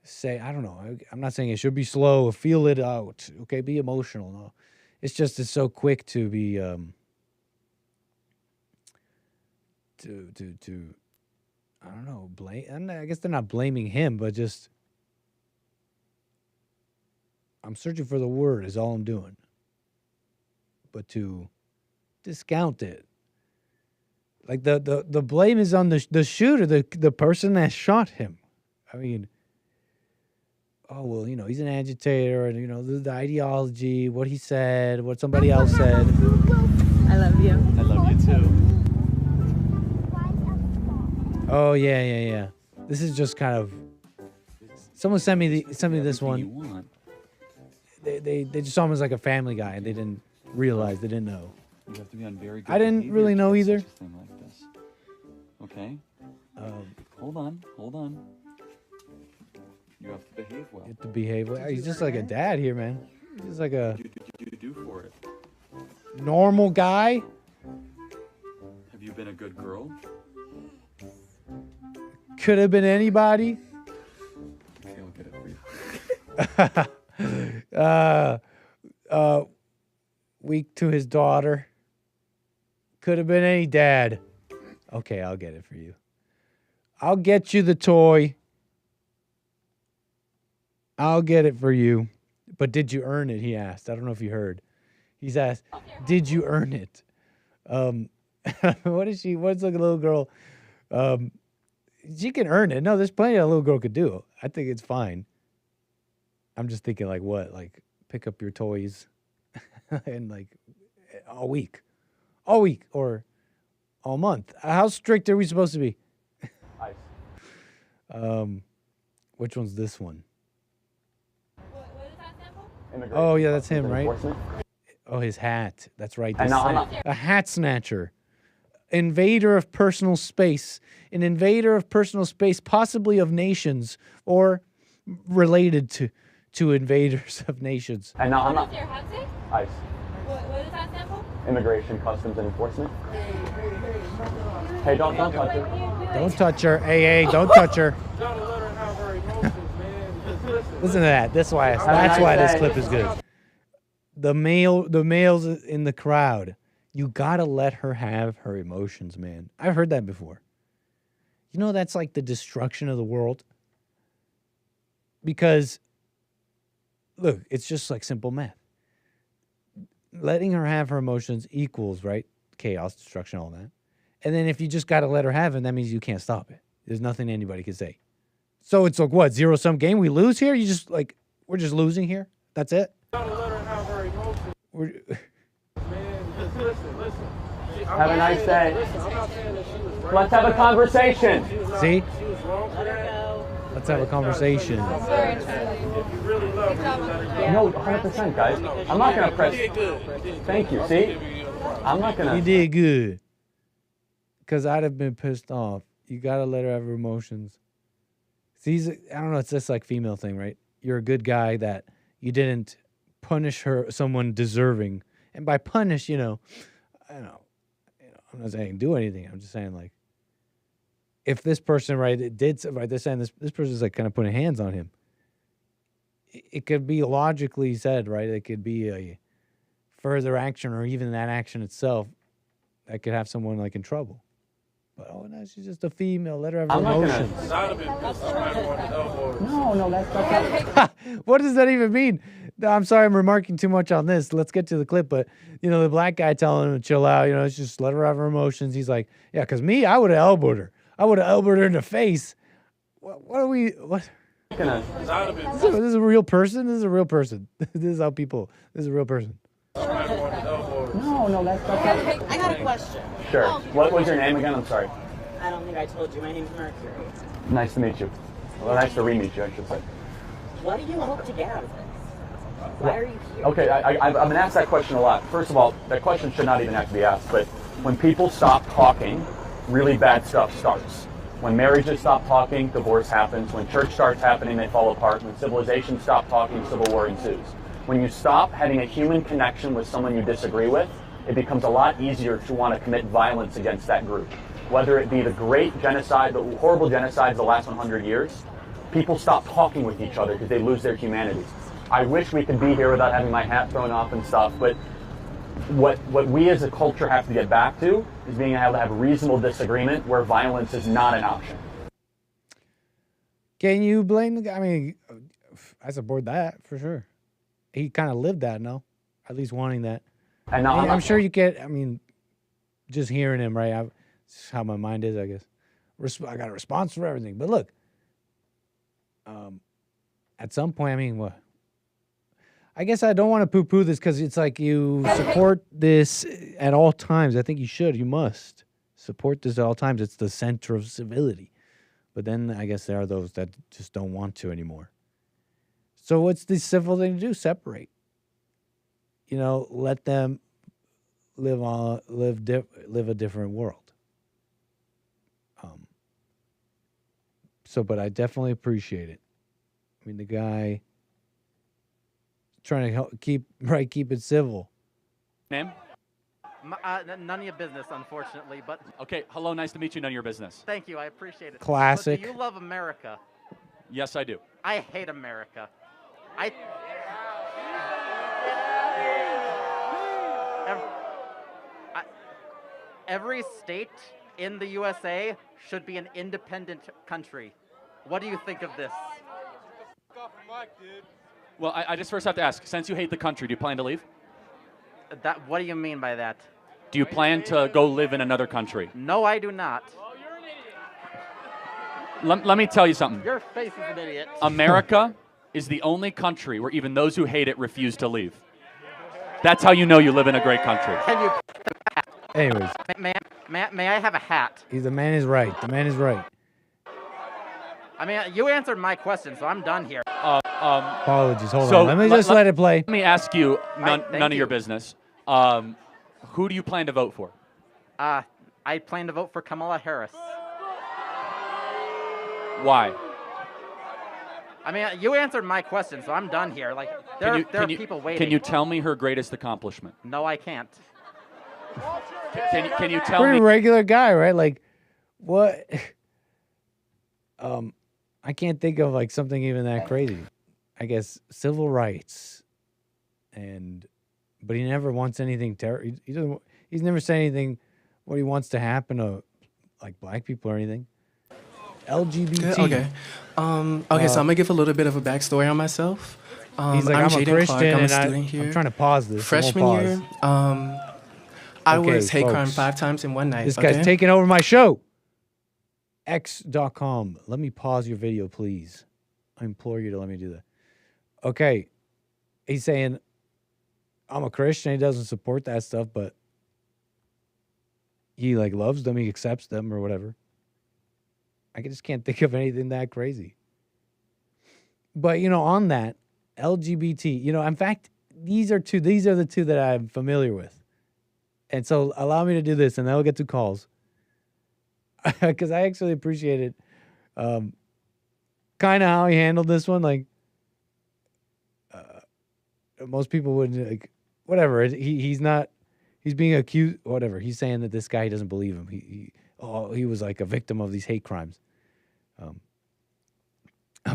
say, I don't know. I'm not saying it should be slow. Feel it out. Okay, be emotional. No, it's so quick to be to I don't know, blame. And I guess they're not blaming him, but just I'm searching for the word is all I'm doing. But to discount it, like the blame is on the shooter, the person that shot him. I mean, oh, well, he's an agitator, and, the ideology, what he said, what somebody else said. I love you. I love you too. Oh, yeah. This is just kind of, someone sent me this one. They just saw him as like a Family Guy, and they didn't realize, they didn't know. You have to be on very good I didn't behavior really to know get either. such a thing like this. Okay. Hold on. You have to behave well. You have to behave well. He's just like a dad here, man. He's just like a What do you do for it? normal guy. Have you been a good girl? Could have been anybody. Okay, I'll get it for you. Weak to his daughter. Could have been any dad. Okay, I'll get it for you. I'll get you the toy. I'll get it for you. But did you earn it? He asked. I don't know if you heard. He's asked, did you earn it? What's like a little girl? She can earn it. No, there's plenty a little girl could do. I think it's fine. I'm just thinking like what? Like pick up your toys and like all week or all month. How strict are we supposed to be? Which one's this one? Oh yeah, that's him, right? Oh, his hat. That's right. A hat snatcher. Invader of personal space. An invader of personal space, possibly of nations, or related to invaders of nations. And now I'm not. What's your hat say? ICE. What does that stand for? Immigration, Customs, and Enforcement. Hey, don't touch her. Don't touch her. Hey, don't touch her. Listen to that. That's why this clip is good. The males in the crowd. You gotta let her have her emotions, man. I've heard that before. That's like the destruction of the world. Because, look, it's just like simple math. Letting her have her emotions equals, right? Chaos, destruction, all that. And then if you just gotta let her have it, that means you can't stop it. There's nothing anybody can say. So it's like what, zero-sum game? We lose here? We're just losing here? That's it? Have a nice day. Let's have a conversation. See? Let's have a conversation. No, 100%, guys. I'm not going to press. Thank you. See? I'm not going to. You did good. Because I'd have been pissed off. You got to let her have her emotions. See, I don't know. It's just like female thing, right? You're a good guy that you didn't punish someone deserving. And by punish, I don't know. I'm not saying do anything. I'm just saying like, if this person, right, they're saying this person's like kind of putting hands on him. It could be logically said, right? It could be a further action or even that action itself that could have someone like in trouble. But no, she's just a female. Let her have emotions. No, that's What does that even mean? No, I'm sorry, I'm remarking too much on this. Let's get to the clip. But the black guy telling him to chill out. It's just let her have her emotions. He's like, yeah, because me, I would have elbowed her. I would have elbowed her in the face. What are we? What? This is a real person. This is a real person. This is how people. This is a real person. No, that's I got a question. Sure. What was your name again? I'm sorry. I don't think I told you. My name's Mercury. Nice to meet you. Well, nice to re-meet you, I should say. What do you hope to get out of this? Why are you here? Okay, I've been asked that question a lot. First of all, that question should not even have to be asked, but when people stop talking, really bad stuff starts. When marriages stop talking, divorce happens. When church starts happening, they fall apart. When civilizations stop talking, civil war ensues. When you stop having a human connection with someone you disagree with, it becomes a lot easier to want to commit violence against that group. Whether it be the great genocide, the horrible genocides of the last 100 years, people stop talking with each other because they lose their humanity. I wish we could be here without having my hat thrown off and stuff, but what we as a culture have to get back to is being able to have reasonable disagreement where violence is not an option. Can you blame the guy? I mean, I support that for sure. He kind of lived that, no? At least wanting that. And now I'm sure you get, just hearing him, right? That's how my mind is, I guess. I got a response for everything. But look, at some point, I mean, what? I guess I don't want to poo-poo this because it's like you support this at all times. I think you should. You must support this at all times. It's the center of civility. But then I guess there are those that just don't want to anymore. So what's the civil thing to do? Separate. You know, let them live a different world. But I definitely appreciate it. I mean, the guy trying to help keep it civil. Name? None of your business, unfortunately, but... Okay, hello, nice to meet you, none of your business. Thank you, I appreciate it. Classic. But do you love America? Yes, I do. I hate America. Every state in the USA should be an independent country. What do you think of this? Well, I just first have to ask, since you hate the country, do you plan to leave? What do you mean by that? Do you plan to go live in another country? No, I do not. Let me tell you something. Your face is an idiot. America is the only country where even those who hate it refuse to leave. That's how you know you live in a great country. Can you... Anyways. May I have a hat? The man is right. The man is right. I mean, you answered my question, so I'm done here. Apologies. Hold on. Let me just let it play. Let me ask you, none of your business. Who do you plan to vote for? I plan to vote for Kamala Harris. Why? I mean, you answered my question, so I'm done here. Like, there are people waiting. Can you tell me her greatest accomplishment? No, I can't. Can you tell Pretty me? regular guy, right? Like, what? I can't think of like something even that crazy. I guess civil rights, but he never wants anything terrible. He doesn't. He's never said anything what he wants to happen to like black people or anything. LGBT. Okay. So I'm gonna give a little bit of a backstory on myself. He's like, I'm a Jaden Christian, Clark. I'm a and student here. I'm trying to pause this. Freshman year, I Okay, was hate crime folks. 5 times in one night. This guy's taking over my show. X.com. Let me pause your video, please. I implore you to let me do that. Okay. He's saying, I'm a Christian. He doesn't support that stuff, but he like loves them. He accepts them or whatever. I just can't think of anything that crazy. But, on that, LGBT, in fact, these are the two that I'm familiar with. And so allow me to do this, and then we'll get to calls. Because I actually appreciated kind of how he handled this one. Like, most people wouldn't, like, whatever. He's being accused, whatever. He's saying that this guy, he doesn't believe him. He was like a victim of these hate crimes.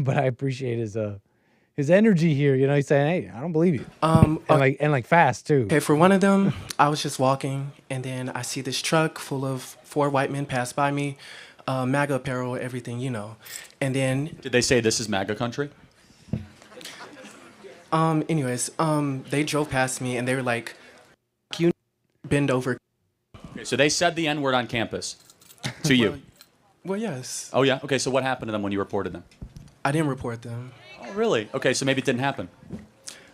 But I appreciate his energy here. He's saying, "Hey, I don't believe you," and like fast too. Okay, for one of them, I was just walking, and then I see this truck full of 4 white men pass by me, MAGA apparel, everything, and then. Did they say this is MAGA country? They drove past me, and they were like, "You bend over." Okay, so they said the N-word on campus to you. Well, yes. Oh yeah. Okay, so what happened to them when you reported them? I didn't report them. Oh, really? Okay, so maybe it didn't happen.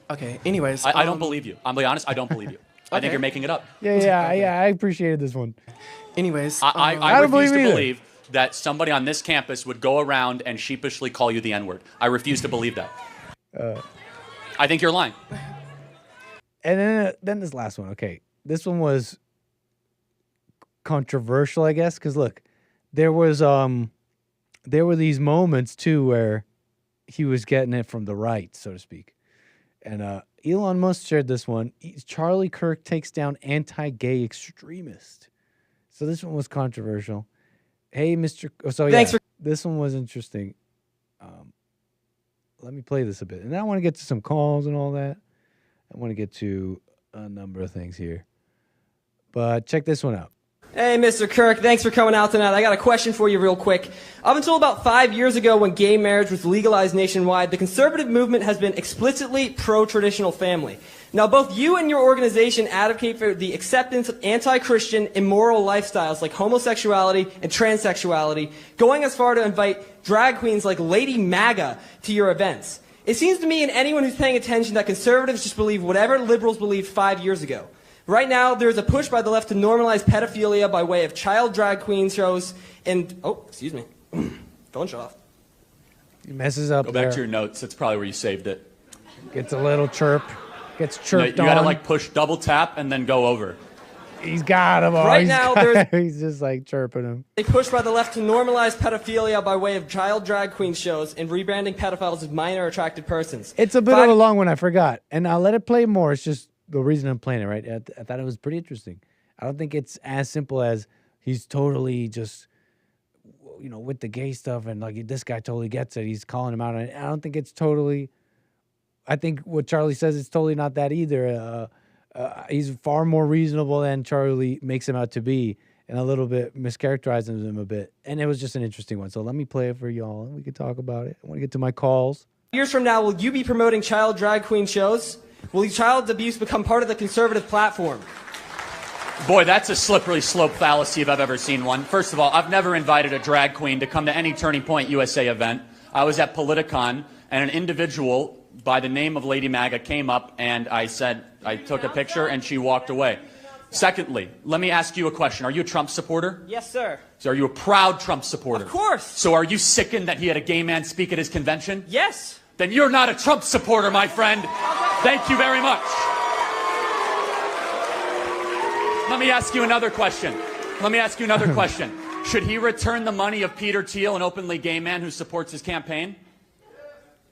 Okay, anyways. I don't believe you. I'm being honest, I don't believe you. I think you're making it up. Yeah, I appreciated this one. Anyways. I refuse to believe that somebody on this campus would go around and sheepishly call you the N-word. I refuse to believe that. I think you're lying. And then this last one. Okay, this one was controversial, I guess, because look, there were these moments too where he was getting it from the right, so to speak. And Elon Musk shared this one. Charlie Kirk takes down anti-gay extremist. So this one was controversial. Hey, Mr. Thanks for this one was interesting. Let me play this a bit. And I want to get to some calls and all that. I want to get to a number of things here. But check this one out. Hey, Mr. Kirk, thanks for coming out tonight. I got a question for you real quick. I've been told about 5 years ago when gay marriage was legalized nationwide, the conservative movement has been explicitly pro-traditional family. Now, both you and your organization advocate for the acceptance of anti-Christian, immoral lifestyles like homosexuality and transsexuality, going as far to invite drag queens like Lady MAGA to your events. It seems to me and anyone who's paying attention that conservatives just believe whatever liberals believed 5 years ago. Right now, there's a push by the left to normalize pedophilia by way of child drag queen shows and... Oh, excuse me. Phone shut off. He messes up Go back to your notes. That's probably where you saved it. Gets a little chirp. Gets chirped You on. gotta like push double tap and then go over. He's got him. Right now, there's... He's just like chirping him. They push by the left to normalize pedophilia by way of child drag queen shows and rebranding pedophiles as minor attracted persons. It's a bit of a long one. I forgot. And I'll let it play more. It's just the reason I'm playing it, right? I thought it was pretty interesting. I don't think it's as simple as he's totally just, with the gay stuff and like this guy totally gets it. He's calling him out on it. I don't think it's totally... I think what Charlie says is totally not that either. He's far more reasonable than Charlie makes him out to be, and a little bit mischaracterizes him a bit. And it was just an interesting one. So let me play it for y'all, and we can talk about it. I want to get to my calls. Years from now, will you be promoting child drag queen shows? Will child abuse become part of the conservative platform? Boy, that's a slippery slope fallacy if I've ever seen one. First of all, I've never invited a drag queen to come to any Turning Point USA event. I was at Politicon, and an individual by the name of Lady MAGA came up, and I took a picture, and she walked away. Secondly, let me ask you a question. Are you a Trump supporter? Yes, sir. So are you a proud Trump supporter? Of course. So are you sickened that he had a gay man speak at his convention? Yes. Then you're not a Trump supporter, my friend. Thank you very much. Let me ask you another question. Should he return the money of Peter Thiel, an openly gay man who supports his campaign?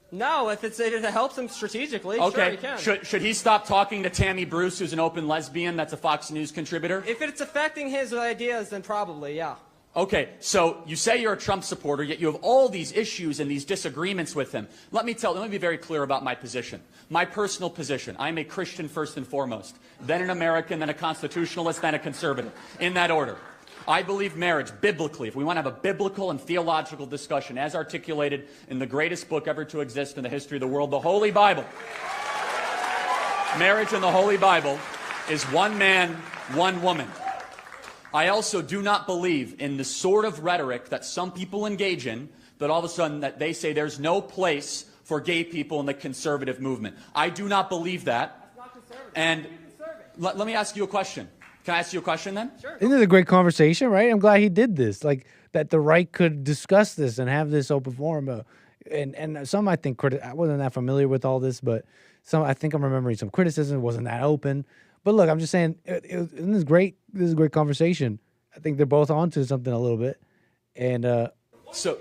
No, if it helps him strategically, okay. Sure, he can. Should he stop talking to Tammy Bruce, who's an open lesbian that's a Fox News contributor? If it's affecting his ideas, then probably, yeah. Okay, so you say you're a Trump supporter, yet you have all these issues and these disagreements with him. Let me be very clear about my position. My personal position. I'm a Christian first and foremost, then an American, then a constitutionalist, then a conservative, in that order. I believe marriage, biblically, if we want to have a biblical and theological discussion, as articulated in the greatest book ever to exist in the history of the world, the Holy Bible. Marriage in the Holy Bible is one man, one woman. I also do not believe in the sort of rhetoric that some people engage in, that all of a sudden that they say there's no place for gay people in the conservative movement. I do not believe that. And let me ask you a question. Can I ask you a question then? Sure. Isn't it a great conversation, right? I'm glad he did this. Like, that the right could discuss this and have this open forum. And some, I think, I wasn't that familiar with all this, but I think I'm remembering some criticism. It wasn't that open. But look, I'm just saying, isn't this great? This is a great conversation. I think they're both onto something a little bit. And so,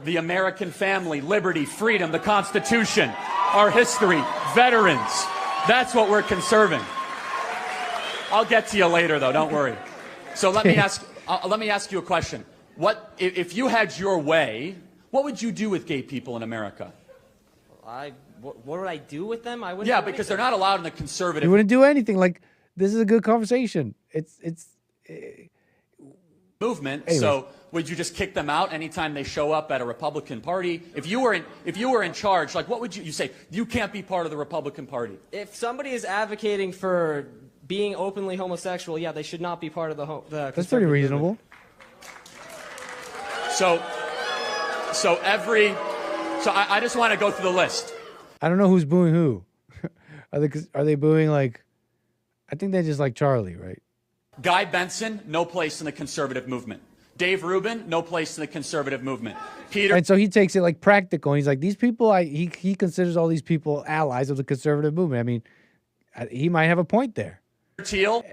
the American family, liberty, freedom, the Constitution, our history, veterans, that's what we're conserving. I'll get to you later, though. Don't worry. So let me ask you a question. What if you had your way? What would you do with gay people in America? What would I do with them? I wouldn't. Yeah, because they're not allowed in the conservative. You wouldn't do anything. Like, this is a good conversation. It's movement. Anyways. So would you just kick them out anytime they show up at a Republican Party? If you were in charge, like, what would you say? You can't be part of the Republican Party. If somebody is advocating for being openly homosexual, yeah, they should not be part of the That's pretty reasonable. So I just want to go through the list. I don't know who's booing who. Are they booing, like, I think they just like Charlie, right? Guy Benson, no place in the conservative movement. Dave Rubin, no place in the conservative movement. Peter. And so he takes it like practical. And he's like, these people, he considers all these people allies of the conservative movement. I mean, he might have a point there. Teal,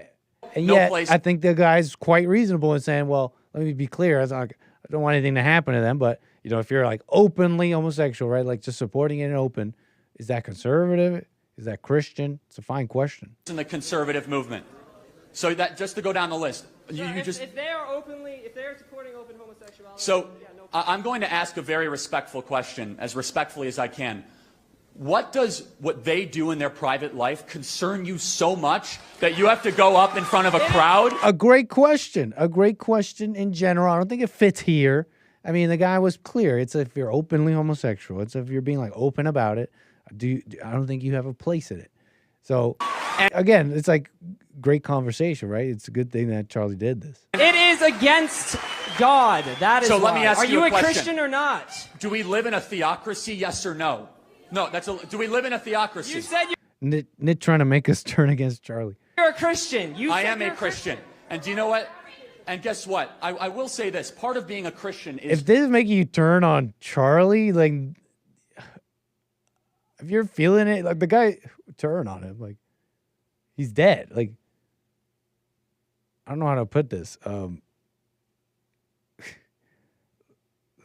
and no yet, place. I think the guy's quite reasonable in saying, well, let me be clear. I don't want anything to happen to them, but, if you're like openly homosexual, right, like just supporting it in open, is that conservative? Is that Christian? It's a fine question. In the conservative movement. So that just to go down the list. If they are supporting open homosexuality. So I'm going to ask a very respectful question, as respectfully as I can. What does what they do in their private life concern you so much that you have to go up in front of a crowd? A great question. A great question in general. I don't think it fits here. I mean, the guy was clear. It's if you're openly homosexual. It's if you're being like open about it. I don't think you have a place in it. So Again, it's like great conversation, right? It's a good thing that Charlie did this. It is against God. That is So let why. me ask Are you you a question. Christian or not? Do we live in a theocracy? Yes or no? No. Do we live in a theocracy? You said Nit trying to make us turn against Charlie. you're a Christian. I am a Christian. And do you know what? And guess what? I will say this. Part of being a Christian is... If this is making you turn on Charlie, like, if you're feeling it, like the guy, turn on him. Like, he's dead. Like, I don't know how to put this.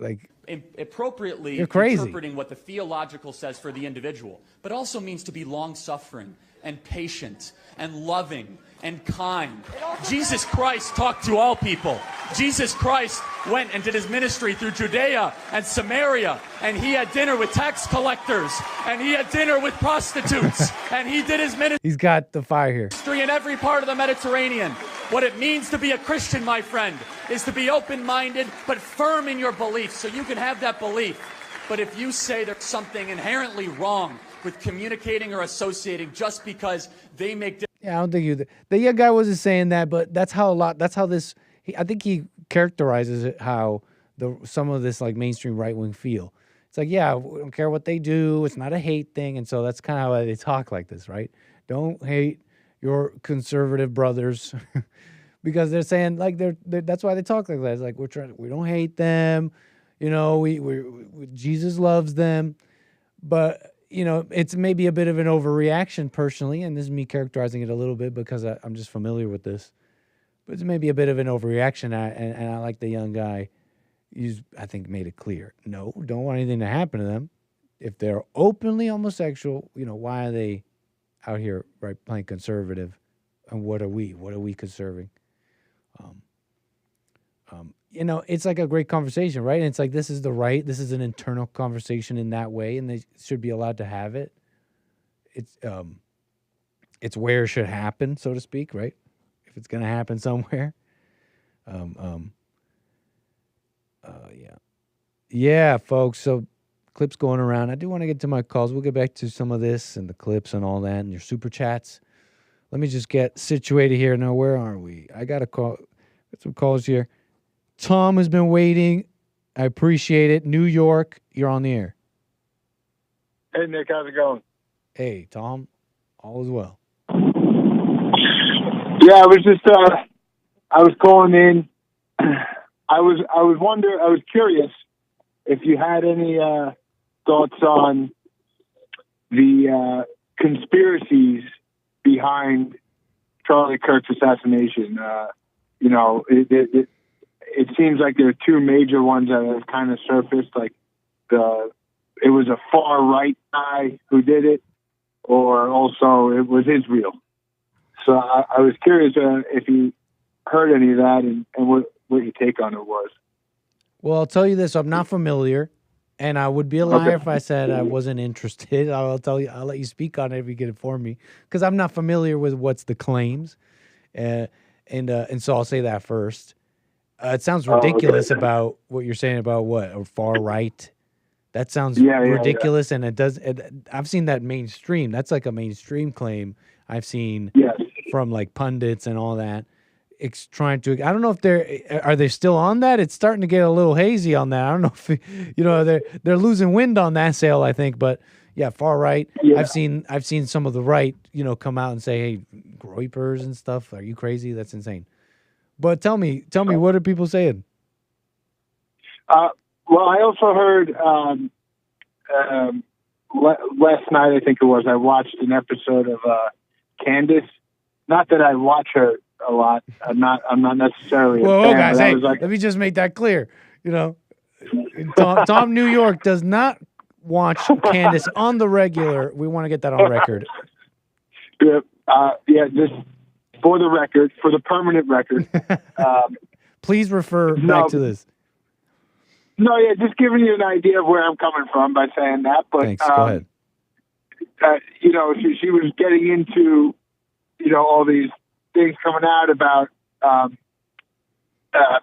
Like, appropriately you're crazy. interpreting what the theological says for the individual, but also means to be long-suffering and patient and loving and kind. Jesus Christ talked to all people. Jesus Christ went and did his ministry through Judea and Samaria, and he had dinner with tax collectors, and he had dinner with prostitutes, and he did his ministry he's got the fire here. in every part of the Mediterranean. What it means to be a Christian, my friend, is to be open-minded but firm in your beliefs, so you can have that belief. But if you say there's something inherently wrong with communicating or associating just because they make... Yeah, I don't think the young guy wasn't saying that, but that's how this, I think he characterizes it how some of this like mainstream right-wing feel. It's like, yeah, we don't care what they do. It's not a hate thing. And so that's kind of how they talk like this, right? Don't hate your conservative brothers because they're saying like that's why they talk like that. It's like we don't hate them. You know, we Jesus loves them. But you know, it's maybe a bit of an overreaction personally, and this is me characterizing it a little bit because I'm just familiar with this. But it's maybe a bit of an overreaction, and I like the young guy. I think made it clear. No, don't want anything to happen to them. If they're openly homosexual, you know, why are they out here, right, playing conservative? And what are we? What are we conserving? You know, it's like a great conversation, right? And it's like this is an internal conversation in that way, and they should be allowed to have it. It's where it should happen, so to speak, right? If it's gonna happen somewhere. Yeah, folks. So clips going around. I do want to get to my calls. We'll get back to some of this and the clips and all that and your super chats. Let me just get situated here. Now, where are we? I got a call. Got some calls here. Tom has been waiting. I appreciate it. New York, you're on the air. Hey, Nick, how's it going? Hey, Tom. All is well. Yeah, I was just, I was calling in. I was curious if you had any thoughts on the conspiracies behind Charlie Kirk's assassination. You know, it seems like there are two major ones that have kind of surfaced. Like it was a far right guy who did it, or also it was Israel. So I was curious if you heard any of that and what your take on it was. Well, I'll tell you this. I'm not familiar, and I would be a liar if I said I wasn't interested. I'll tell you. I'll let you speak on it if you can inform me, because I'm not familiar with what's the claims, and so I'll say that first. It sounds ridiculous about what you're saying about or far right. That sounds ridiculous, and it does. I've seen that mainstream. That's like a mainstream claim I've seen from like pundits and all that. It's trying to. I don't know if are they still on that. It's starting to get a little hazy on that. I don't know if they're losing wind on that sail. I think, but yeah, far right. Yeah. I've seen some of the right come out and say, hey, groypers and stuff. Are you crazy? That's insane. But tell me, what are people saying? Well, I also heard last night, I think it was, I watched an episode of Candace. Not that I watch her a lot. I'm not necessarily a fan. Guys, hey, let me just make that clear. Tom New York does not watch Candace on the regular. We want to get that on record. Yeah, just for the record, for the permanent record. Please refer back to this. No, yeah, just giving you an idea of where I'm coming from by saying that. But thanks. Go ahead. She was getting into all these things coming out about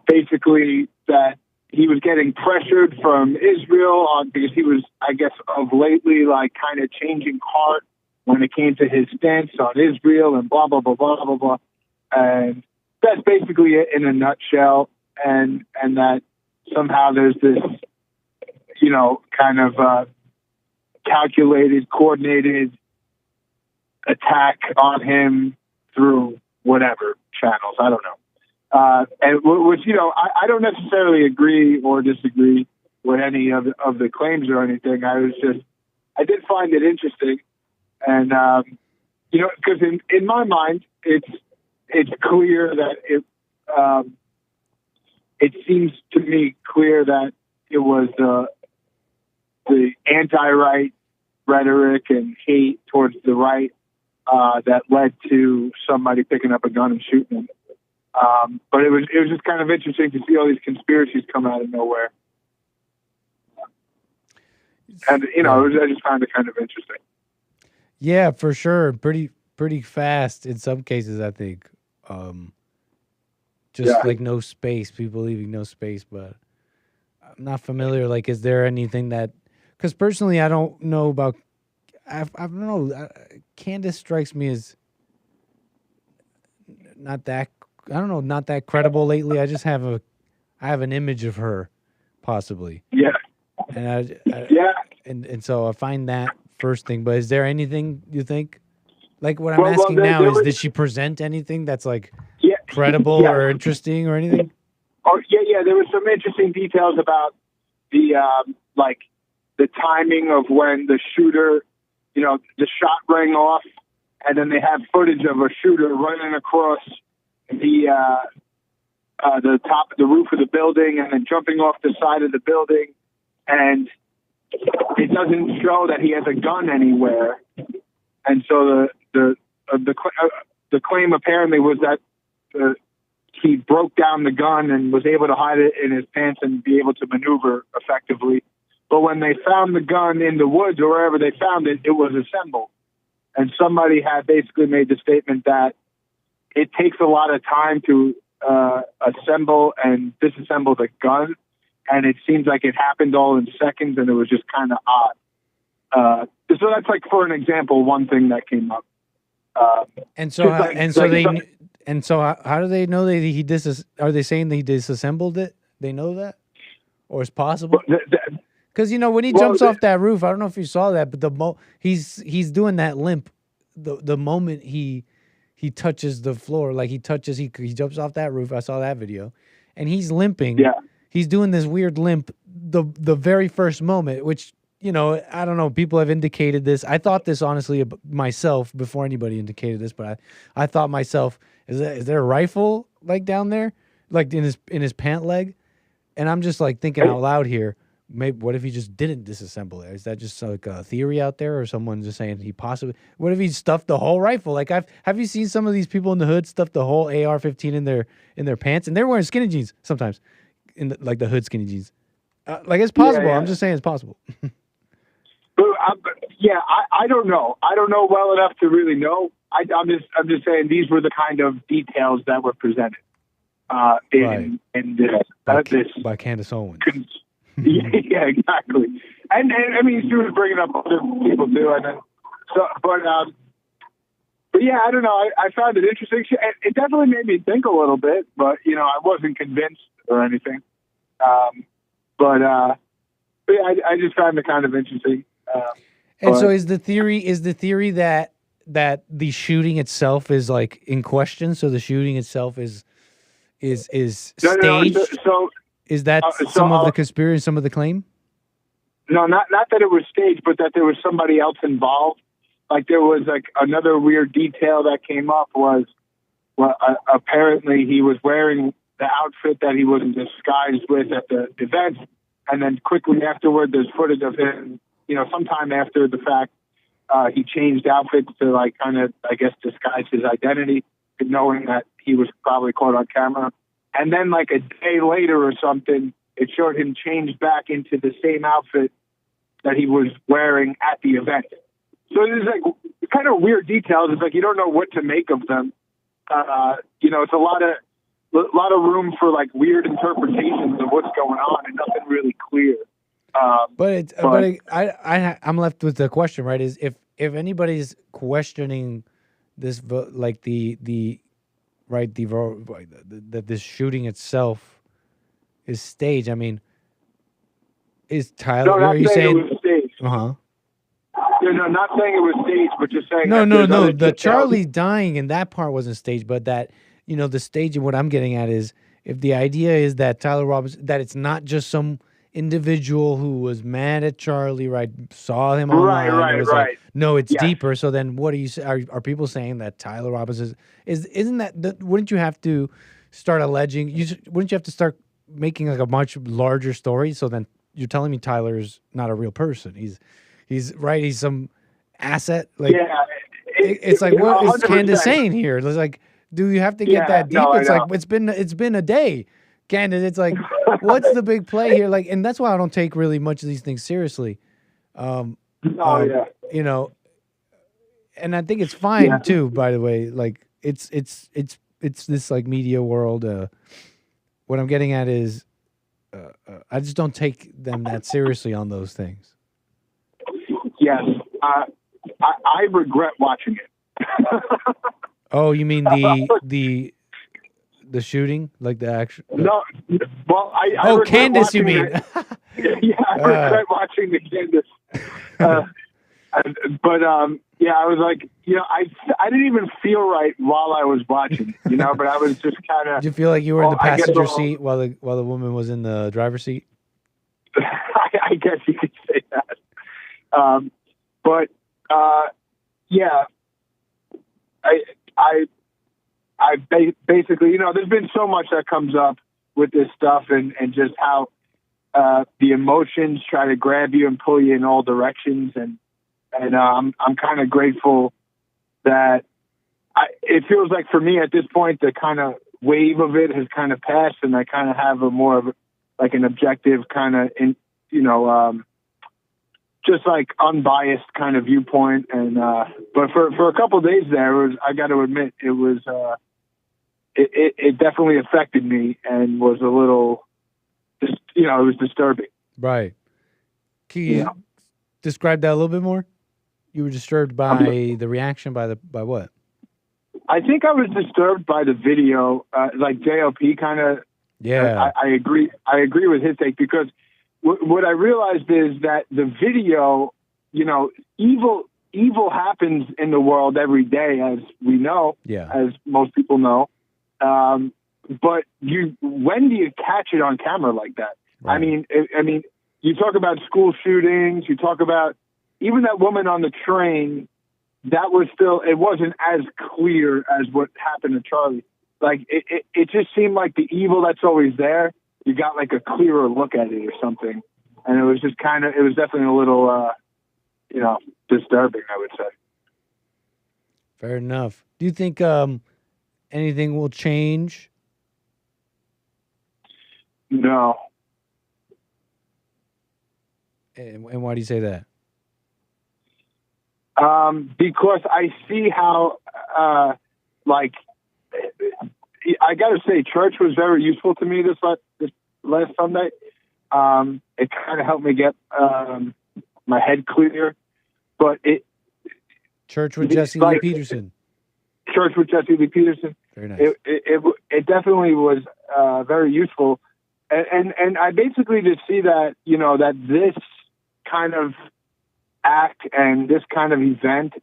basically that he was getting pressured from Israel because he was, I guess, of lately like kind of changing heart when it came to his stance on Israel and blah, blah, blah, blah, blah, blah. And that's basically it in a nutshell. And that somehow there's this, kind of calculated, coordinated attack on him through whatever channels. I don't know. And which, I don't necessarily agree or disagree with any of the claims or anything. I did find it interesting. And, because in my mind, it's clear that it seems to me clear that it was the anti-right rhetoric and hate towards the right that led to somebody picking up a gun and shooting him. But it was just kind of interesting to see all these conspiracies come out of nowhere. And, I just found it kind of interesting. Yeah, for sure. Pretty fast in some cases, I think. Like no space, people leaving no space, but I'm not familiar. Like, is there anything that, because personally, I don't know about, I don't know, Candace strikes me as not that, I don't know, not that credible lately. I just have I have an image of her, possibly. Yeah. And yeah. And so I find that first thing, but is there anything you think? Like what I'm asking now is, did she present anything that's like credible or interesting or anything? Oh yeah. There were some interesting details about the the timing of when the shooter, the shot rang off, and then they have footage of a shooter running across the top of the roof of the building and then jumping off the side of the building, and it doesn't show that he has a gun anywhere, and so the claim apparently was that he broke down the gun and was able to hide it in his pants and be able to maneuver effectively. But when they found the gun in the woods or wherever they found it, it was assembled. And somebody had basically made the statement that it takes a lot of time to assemble and disassemble the gun, and it seems like it happened all in seconds, and it was just kind of odd. So that's like, for an example, one thing that came up. How do they know that are they saying that he disassembled it? They know that, or it's possible? Because when he jumps off that roof, I don't know if you saw that, but he's doing that limp. The moment he touches the floor, like he jumps off that roof. I saw that video, and he's limping. Yeah, he's doing this weird limp. The very first moment, which I don't know. People have indicated this. I thought this honestly myself before anybody indicated this, but I thought myself, is there a rifle like down there, like in his pant leg? And I'm just like thinking out loud here. Maybe what if he just didn't disassemble it? Is that just like a theory out there, or someone just saying he possibly? What if he stuffed the whole rifle? Like have you seen some of these people in the hood stuff the whole AR-15 in their pants, and they're wearing skinny jeans sometimes, in the hood skinny jeans. Like it's possible. Yeah. I'm just saying it's possible. I don't know. I don't know well enough to really know. I'm just saying these were the kind of details that were presented in this by Candace Owens. Yeah, exactly. And I mean, she was bringing up other people too, and then but yeah, I don't know. I found it interesting. It definitely made me think a little bit, but I wasn't convinced or anything. But yeah, I just found it kind of interesting. So is the theory that the shooting itself is like in question? So the shooting itself is staged? No, so is that some of the conspiracy, some of the claim? No, not that it was staged, but that there was somebody else involved. Like there was like another weird detail that came up was, apparently he was wearing the outfit that he was disguised with at the event, and then quickly afterward, there's footage of him. Sometime after the fact, he changed outfits to like kind of, I guess, disguise his identity, knowing that he was probably caught on camera. And then like a day later or something, it showed him changed back into the same outfit that he was wearing at the event. So there's like kind of weird details. It's like you don't know what to make of them. It's a lot of room for like weird interpretations of what's going on, and nothing really clear. I'm left with the question, right? Is if anybody's questioning this, like that this shooting itself is staged. I mean, is Tyler? No, Are you not saying saying? it was staged. Uh-huh. No, not saying it was staged, but just saying. No, that no, there's no. other The details. Charlie dying and that part wasn't staged, but that, the staging. What I'm getting at is, if the idea is that Tyler Robinson, that it's not just some individual who was mad at Charlie, right? Saw him online. Right, and was right. like, no, it's Yes. deeper. So then, what are you? Are people saying that Tyler Robinson isn't that? Wouldn't you have to start alleging? Wouldn't you have to start making like a much larger story? So then you're telling me Tyler's not a real person. He's right. He's some asset. Like, Yeah, it's like, what is 100%. Candace saying here? It's like, do you have to get Yeah, that deep? no, I It's like, know. it's been a day, Candace. It's like, what's the big play here? Like, and that's why I don't take really much of these things seriously. Yeah. And I think it's fine Yeah. too. By the way, like it's this like media world. What I'm getting at is, I just don't take them that seriously on those things. Yes, I regret watching it. Oh, you mean the shooting, like the actual? No, well, I Oh, regret Candace, you watching mean? it. Yeah, I regret watching the Candace. But I was like, I didn't even feel right while I was watching, but I was just kind of. Did you feel like you were in the I guess passenger I'll- seat while the woman was in the driver's seat? I guess you could say that. I basically, there's been so much that comes up with this stuff and just how the emotions try to grab you and pull you in all directions. And I'm kind of grateful that it feels like for me at this point, the kind of wave of it has kind of passed and I kind of have a more of like an objective kind of, just like unbiased kind of viewpoint. And, but for a couple of days there, I got to admit, it was, it definitely affected me and was a little, just, it was disturbing. Right. Can you describe that a little bit more? You were disturbed by the reaction by what? I think I was disturbed by the video, like JLP kind of. Yeah. I agree. I agree with his take because what I realized is that the video, evil happens in the world every day, as we know, as most people know. But when do you catch it on camera like that? Right. I mean, you talk about school shootings, you talk about even that woman on the train. That was still, it wasn't as clear as what happened to Charlie. Like it just seemed like the evil that's always there. You got like a clearer look at it or something. And it was just it was definitely a little, disturbing, I would say. Fair enough. Do you think anything will change? No. And why do you say that? Because I see how, I got to say, church was very useful to me this last Sunday. It kind of helped me get my head clear. But Church with Jesse Lee Peterson. Church with Jesse Lee Peterson. Very nice. It definitely was very useful, and I basically just see that that this kind of act and this kind of event,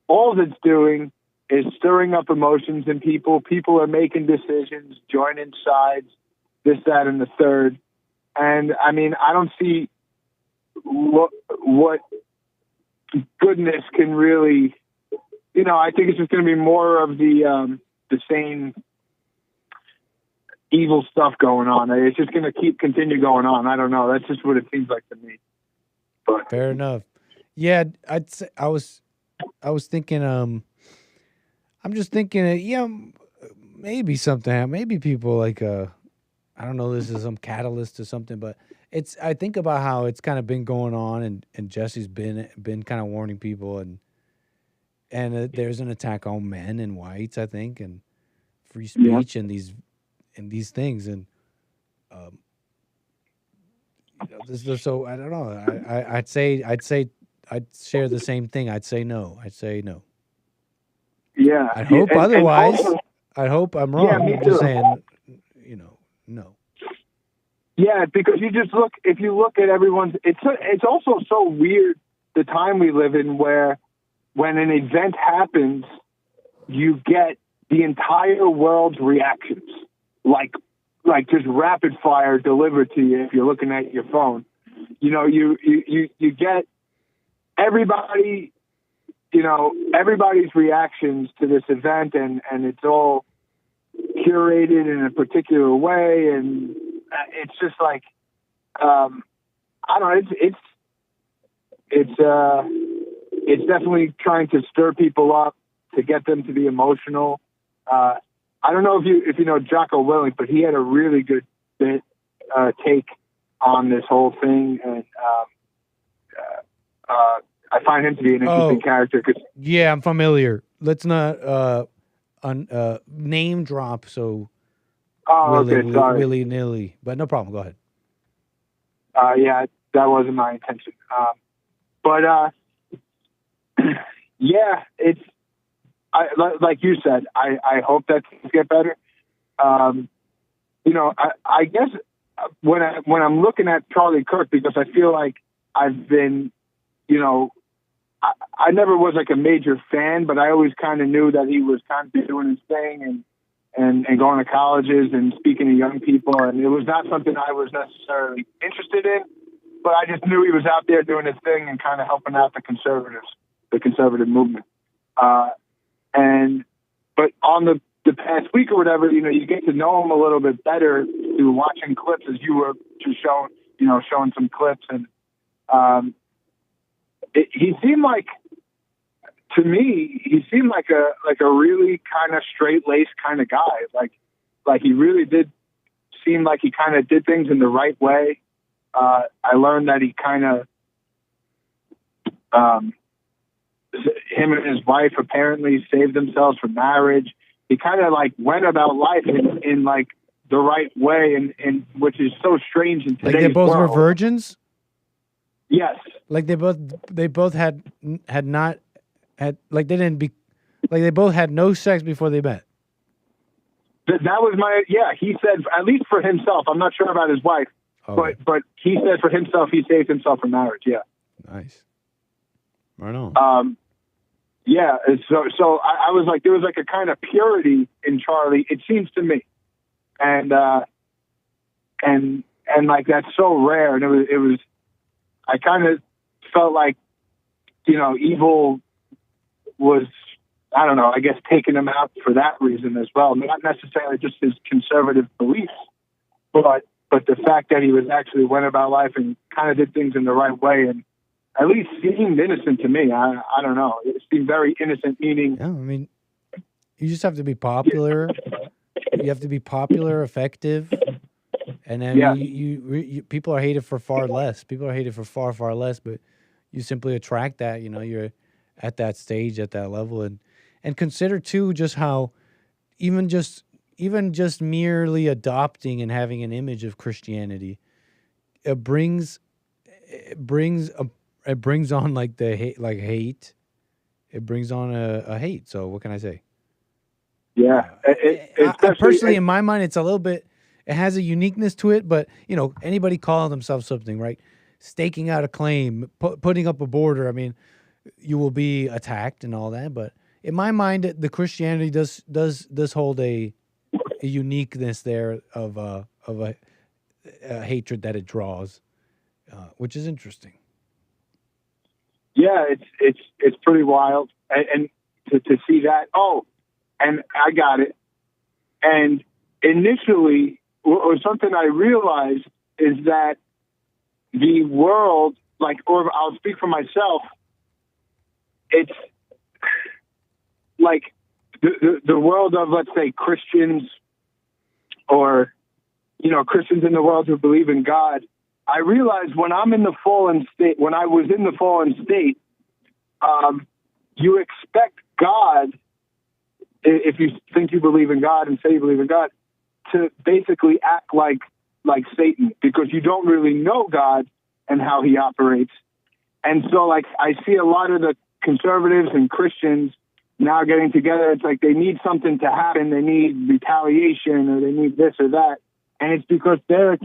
all it's doing is stirring up emotions in people. People are making decisions, joining sides, this, that, and the third. And I mean, I don't see what goodness can really, I think it's just going to be more of the same evil stuff going on. It's just going to continue going on. I don't know. That's just what it seems like to me. But fair enough. Yeah, I'd say I was thinking. I'm just thinking. Maybe something. Maybe people like. I don't know. This is some catalyst or something, but I think about how it's kind of been going on, and Jesse's been kind of warning people, and there's an attack on men and whites, I think, and free speech and these things, and so I don't know. I'd say I'd share the same thing. I'd say no. Yeah. I hope And otherwise. also, I hope I'm wrong. Yeah, me I'm just too. saying, no. Yeah, because if you look at everyone's, it's also so weird the time we live in where when an event happens, you get the entire world's reactions, like just rapid fire delivered to you if you're looking at your phone. You get everybody, everybody's reactions to this event, and it's all curated in a particular way, and it's just like I don't know. It's definitely trying to stir people up to get them to be emotional. I don't know if you know Jocko Willink, but he had a really good take on this whole thing, and I find him to be an interesting character. Yeah, I'm familiar. Let's not name drop so willy-nilly, but no problem. Go ahead. Yeah, that wasn't my intention. But yeah, it's like you said. I hope that things get better. I guess when I'm looking at Charlie Kirk, because I feel like I've been, I never was like a major fan, but I always kind of knew that he was kind of doing his thing and going to colleges and speaking to young people, and it was not something I was necessarily interested in. But I just knew he was out there doing his thing and kind of helping out the conservative movement. But on the past week or whatever, you get to know him a little bit better through watching clips, as you were just showing some clips, and he seemed like, to me, he seemed like a really kind of straight-laced kind of guy. Like he really did seem like he kind of did things in the right way. I learned that he kind of, him and his wife apparently saved themselves from marriage. He kind of like went about life in like the right way, and which is so strange in today's Like they both world. were virgins? Yes. Like they both had not had, like they didn't be, like they both had no sex before they met. That was he said, at least for himself. I'm not sure about his wife. Okay. But he said for himself, he saved himself from marriage. Yeah. Nice. Right on. Yeah. So I was like, there was like a kind of purity in Charlie, it seems to me, and like that's so rare. And it was. I kind of felt like, evil was, I don't know, I guess taking him out for that reason as well. Not necessarily just his conservative beliefs, but the fact that he was actually went about life and kind of did things in the right way, and at least seemed innocent to me. I don't know. It seemed very innocent, meaning... Yeah, I mean, you just have to be popular. You have to be popular, effective, and then you people are hated for far less. People are hated for far, far less, but you simply attract that. You're at that stage, at that level, and consider too just how even just merely adopting and having an image of Christianity, it brings on like the hate. It brings on a hate. So what can I say? Yeah, personally, in my mind, it's a little bit. It has a uniqueness to it, but anybody calling themselves something, right? Staking out a claim, putting up a border. I mean, you will be attacked and all that. But in my mind, the Christianity does hold a uniqueness there of a hatred that it draws, which is interesting. Yeah, it's pretty wild, and to see that. Oh, and I got it. And initially, or something I realized is that the world, or I'll speak for myself, it's like the world of, let's say, Christians, or Christians in the world who believe in God. I realized when I was in the fallen state, you expect God, if you think you believe in God and say you believe in God, to basically act like Satan, because you don't really know God and how he operates. And so, like, I see a lot of the conservatives and Christians now getting together. It's like they need something to happen. They need retaliation, or they need this or that. And it's because they're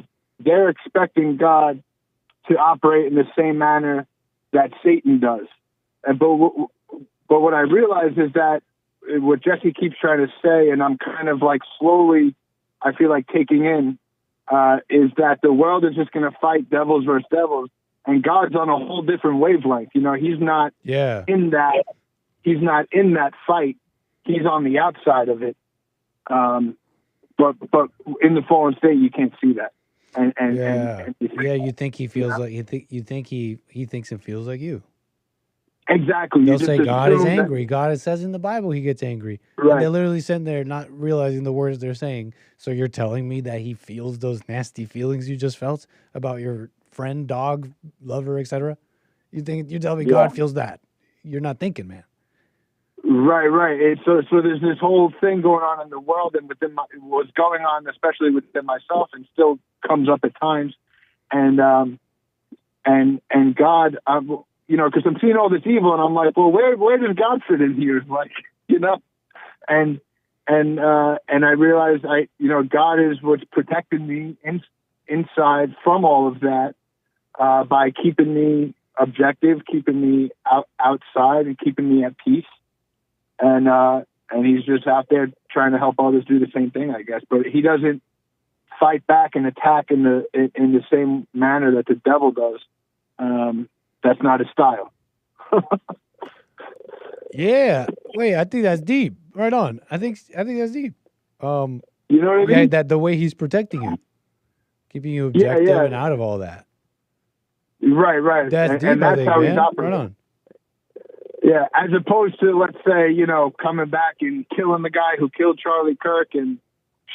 expecting God to operate in the same manner that Satan does. But what I realize is that what Jesse keeps trying to say, and I'm kind of like slowly, I feel like taking in, is that the world is just going to fight devils versus devils, and God's on a whole different wavelength. You know, he's not in that. He's not in that fight. He's on the outside of it. But in the fallen state, you can't see that. And you think he feels like you think he thinks and feels like you. Exactly. They'll say God is angry. God says in the Bible he gets angry. Right. And they're literally sitting there not realizing the words they're saying. So you're telling me that he feels those nasty feelings you just felt about your friend, dog, lover, etc. You tell me God feels that? You're not thinking, man. Right. So there's this whole thing going on in the world, and within what's going on, especially within myself, and still comes up at times. And God, you know, because I'm seeing all this evil, and I'm like, well, where does God fit in here? Like, you know, and I realize God is what's protecting me inside from all of that by keeping me objective, keeping me outside, and keeping me at peace. And he's just out there trying to help others do the same thing, I guess. But he doesn't fight back and attack in the same manner that the devil does. That's not his style. Yeah. Wait, I think that's deep. Right on. I think that's deep. You know what I mean? That the way he's protecting you, keeping you objective and out of all that. Right. That's deep. And that's how he's operating. Right on. Yeah, as opposed to, let's say, you know, coming back and killing the guy who killed Charlie Kirk and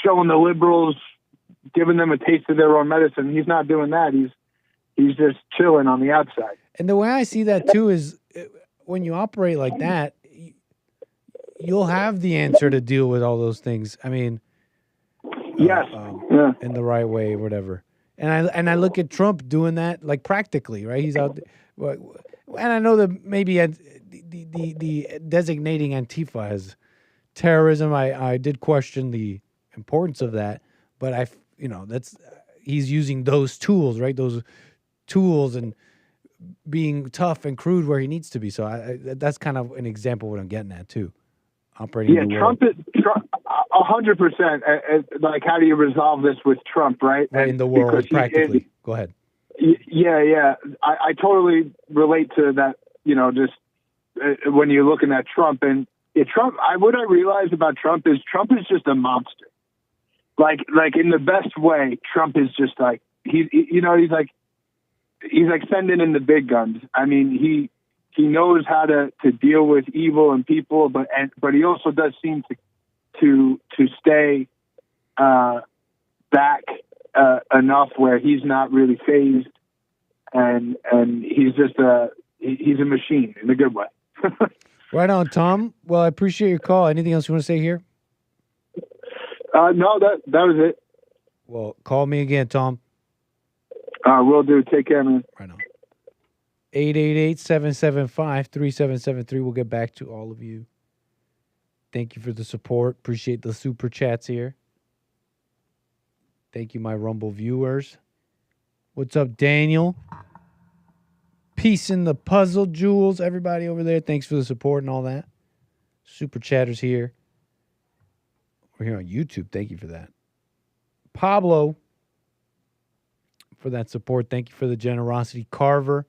showing the liberals, giving them a taste of their own medicine. He's not doing that. He's just chilling on the outside. And the way I see that too is when you operate like that, you'll have the answer to deal with all those things. I mean, yes, in the right way, whatever. And I look at Trump doing that like practically, right? He's out there, and I know that maybe the designating Antifa as terrorism. I did question the importance of that, but he's using those tools, right? Those tools and being tough and crude where he needs to be. So that's kind of an example of what I'm getting at too. Operating. Yeah, Trump is 100%. Like, how do you resolve this with Trump, right? Right, in the world, practically. Go ahead. Yeah. I totally relate to that. You know, just when you're looking at Trump and Trump. What I realized about Trump is just a monster. Like in the best way, Trump is just like he's like sending in the big guns. I mean, he knows how to deal with evil and people, but he also does seem to stay back enough where he's not really phased, and he's just he's a machine in a good way. Right on, Tom. Well, I appreciate your call. Anything else you want to say here? No, that was it. Well, call me again, Tom. Will do. Take care, man. Right on. 888-775-3773. We'll get back to all of you. Thank you for the support. Appreciate the super chats here. Thank you, my Rumble viewers. What's up, Daniel? Peace in the puzzle, Jules. Everybody over there, thanks for the support and all that. Super chatters here. We're here on YouTube. Thank you for that. Pablo, for that support. Thank you for the generosity. Carver,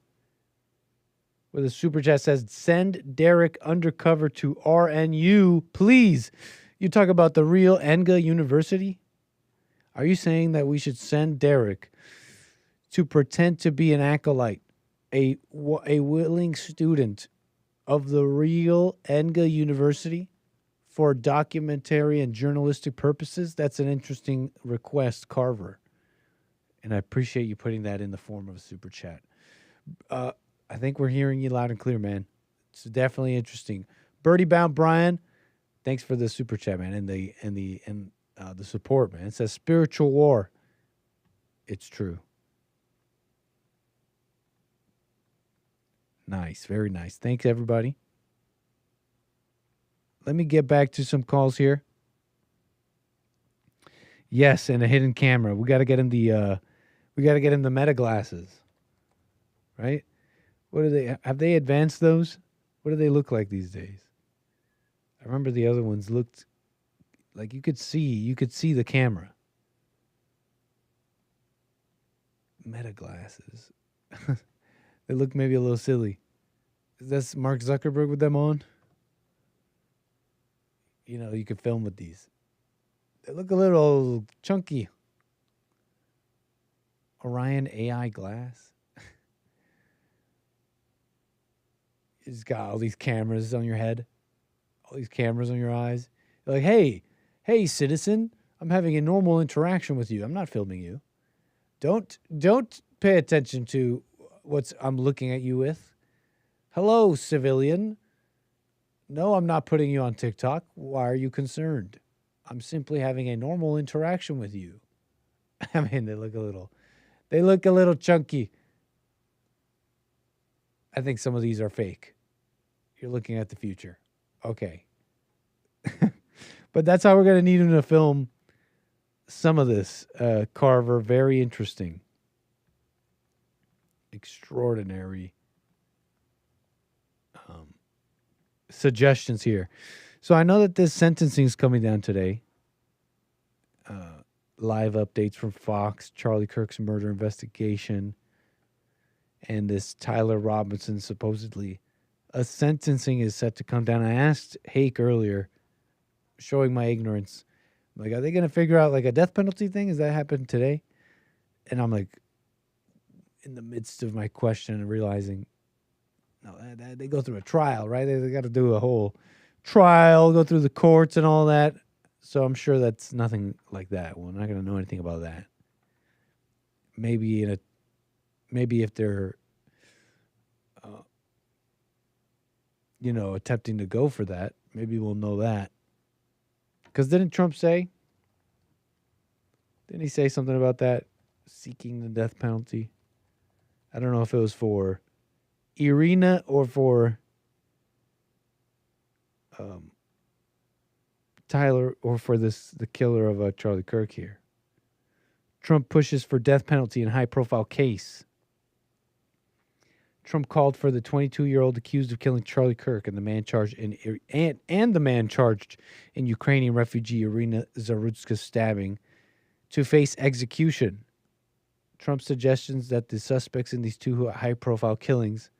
with a super chat, says, send Derek undercover to RNU, please. You talk about the real ENGA University? Are you saying that we should send Derek to pretend to be an acolyte, a willing student of the real ENGA University for documentary and journalistic purposes? That's an interesting request, Carver. And I appreciate you putting that in the form of a super chat. I think we're hearing you loud and clear, man. It's definitely interesting. Birdie Bound Brian, thanks for the super chat, man, and the support, man. It says spiritual war. It's true. Nice. Very nice. Thanks, everybody. Let me get back to some calls here. Yes, and a hidden camera. We got to get him the Meta glasses. Right? What do they have they advanced those? What do they look like these days? I remember the other ones looked like you could see the camera. Meta glasses. They look maybe a little silly. Is that Mark Zuckerberg with them on? You know, you could film with these. They look a little chunky. Orion AI glass. You just got all these cameras on your head. All these cameras on your eyes. You're like, hey, citizen, I'm having a normal interaction with you. I'm not filming you. Don't pay attention to what I'm looking at you with. Hello, civilian. No, I'm not putting you on TikTok. Why are you concerned? I'm simply having a normal interaction with you. I mean, they look a little chunky. I think some of these are fake. You're looking at the future. Okay. But that's how we're going to need him to film some of this. Carver, very interesting. Extraordinary suggestions here. So I know that this sentencing is coming down today. Live updates from Fox, Charlie Kirk's murder investigation, and this Tyler Robinson supposedly. A sentencing is set to come down. I asked Hake earlier, showing my ignorance, like, are they going to figure out like a death penalty thing? Has that happened today? And I'm like, in the midst of my question and realizing, no, they go through a trial, right? They got to do a whole trial, go through the courts and all that. So I'm sure that's nothing like that. We're not going to know anything about that. Maybe if they're, attempting to go for that, maybe we'll know that. Because didn't he say something about that? Seeking the death penalty? I don't know if it was for Irina or for Tyler or for the killer of Charlie Kirk here. Trump pushes for death penalty in high-profile case. Trump called for the 22-year-old accused of killing Charlie Kirk and the man charged in Ukrainian refugee Irina Zarutska's stabbing to face execution. Trump's suggestions that the suspects in these two high-profile killings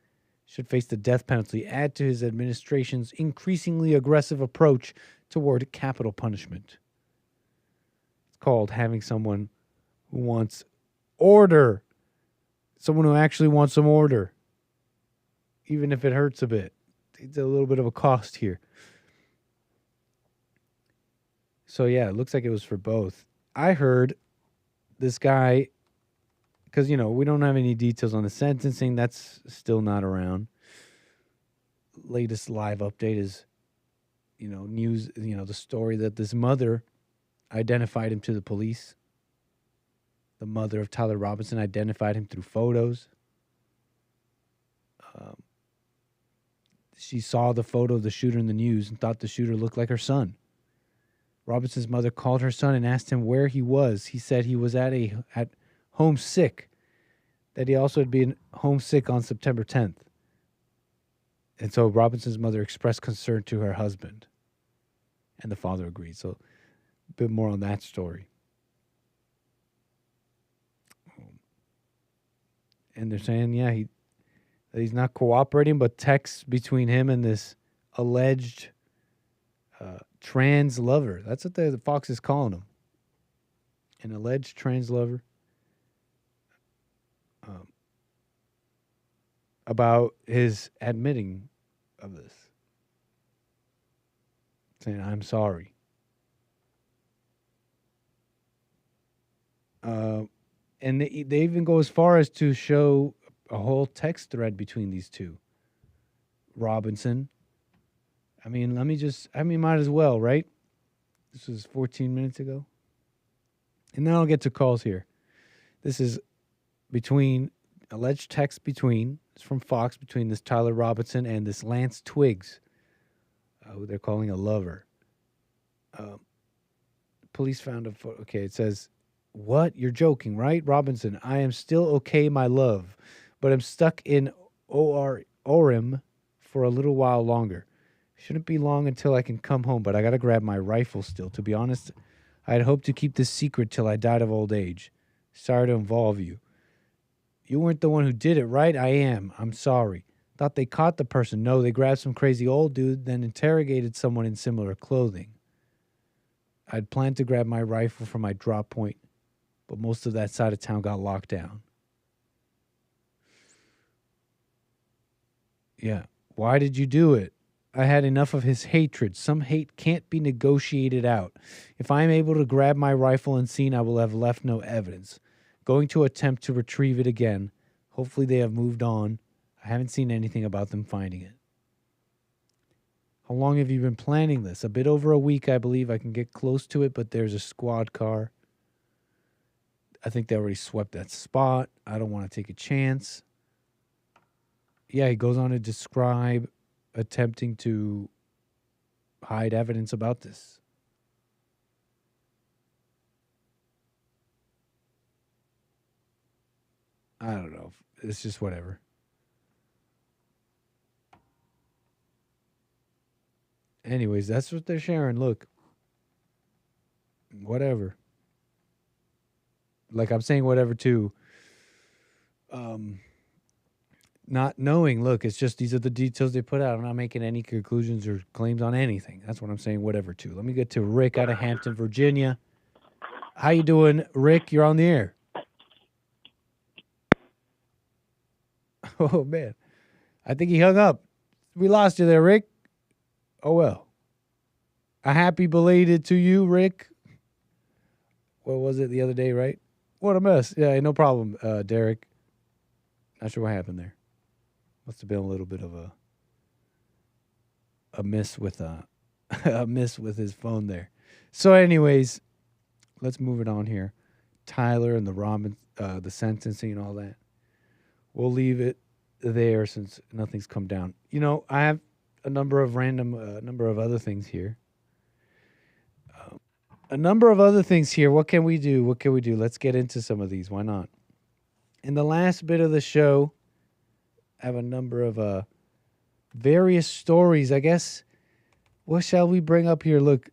should face the death penalty add to his administration's increasingly aggressive approach toward capital punishment. It's called having someone who wants order. Someone who actually wants some order. Even if it hurts a bit. It's a little bit of a cost here. So, yeah, it looks like it was for both. I heard this guy, because, we don't have any details on the sentencing. That's still not around. Latest live update is, news, the story that this mother identified him to the police. The mother of Tyler Robinson identified him through photos. She saw the photo of the shooter in the news and thought the shooter looked like her son. Robinson's mother called her son and asked him where he was. He said he was at home sick, that he also had been homesick on September 10th. And so Robinson's mother expressed concern to her husband, and the father agreed. So a bit more on that story. And they're saying, that he's not cooperating, but texts between him and this alleged trans lover. That's what the Fox is calling him. An alleged trans lover. About his admitting of this. Saying, I'm sorry. And they even go as far as to show a whole text thread between these two. Robinson. Might as well, right? This was 14 minutes ago. And then I'll get to calls here. This is between alleged text it's from Fox, between this Tyler Robinson and this Lance Twiggs, who they're calling a lover. Police found a photo. Okay, it says, "What? You're joking, right? Robinson, I am still okay, my love, but I'm stuck in Orem for a little while longer. Shouldn't be long until I can come home, but I gotta grab my rifle still. To be honest, I'd hoped to keep this secret till I died of old age. Sorry to involve you. You weren't the one who did it, right? I am. I'm sorry. Thought they caught the person. No, they grabbed some crazy old dude, then interrogated someone in similar clothing. I'd planned to grab my rifle from my drop point, but most of that side of town got locked down." Yeah. "Why did you do it? I had enough of his hatred. Some hate can't be negotiated out. If I am able to grab my rifle unseen, I will have left no evidence. Going to attempt to retrieve it again. Hopefully they have moved on. I haven't seen anything about them finding it." "How long have you been planning this?" "A bit over a week, I believe. I can get close to it, but there's a squad car. I think they already swept that spot. I don't want to take a chance." Yeah, he goes on to describe attempting to hide evidence about this. I don't know. It's just whatever. Anyways, that's what they're sharing. Look. Whatever. Like I'm saying whatever too. Not knowing, look, it's just these are the details they put out. I'm not making any conclusions or claims on anything. That's what I'm saying, whatever too. Let me get to Rick out of Hampton, Virginia. How you doing, Rick? You're on the air. Oh, man. I think he hung up. We lost you there, Rick. Oh, well. A happy belated to you, Rick. What was it the other day, right? What a mess. Yeah, no problem, Derek. Not sure what happened there. Must have been a little bit of a miss with a miss with his phone there. So, anyways, let's move it on here. Tyler and the sentencing and all that. We'll leave it there since nothing's come down. You know, I have a number of other things here. What can we do? Let's get into some of these. Why not? In the last bit of the show, I have a number of various stories, I guess. What shall we bring up here? Look,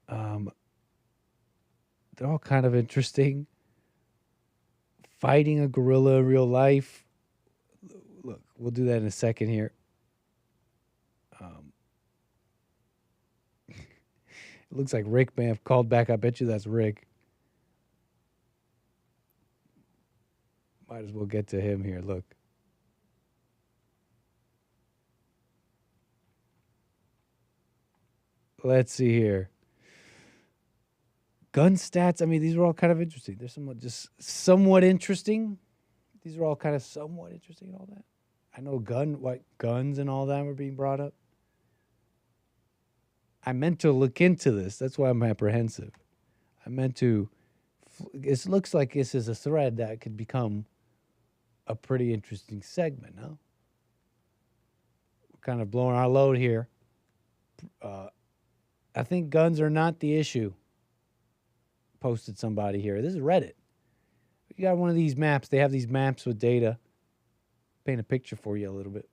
they're all kind of interesting. Fighting a gorilla in real life. Look, we'll do that in a second here. It looks like Rick may have called back. I bet you that's Rick. Might as well get to him here. Look. Let's see here. Gun stats. I mean, these are all kind of interesting. They're somewhat interesting. These are all kind of somewhat interesting and all that. I know guns and all that were being brought up. I meant to look into this. That's why I'm apprehensive. I meant to. It looks like this is a thread that could become a pretty interesting segment, no? We're kind of blowing our load here. I think guns are not the issue. Posted somebody here. This is Reddit. You got one of these maps. They have these maps with data. Paint a picture for you a little bit.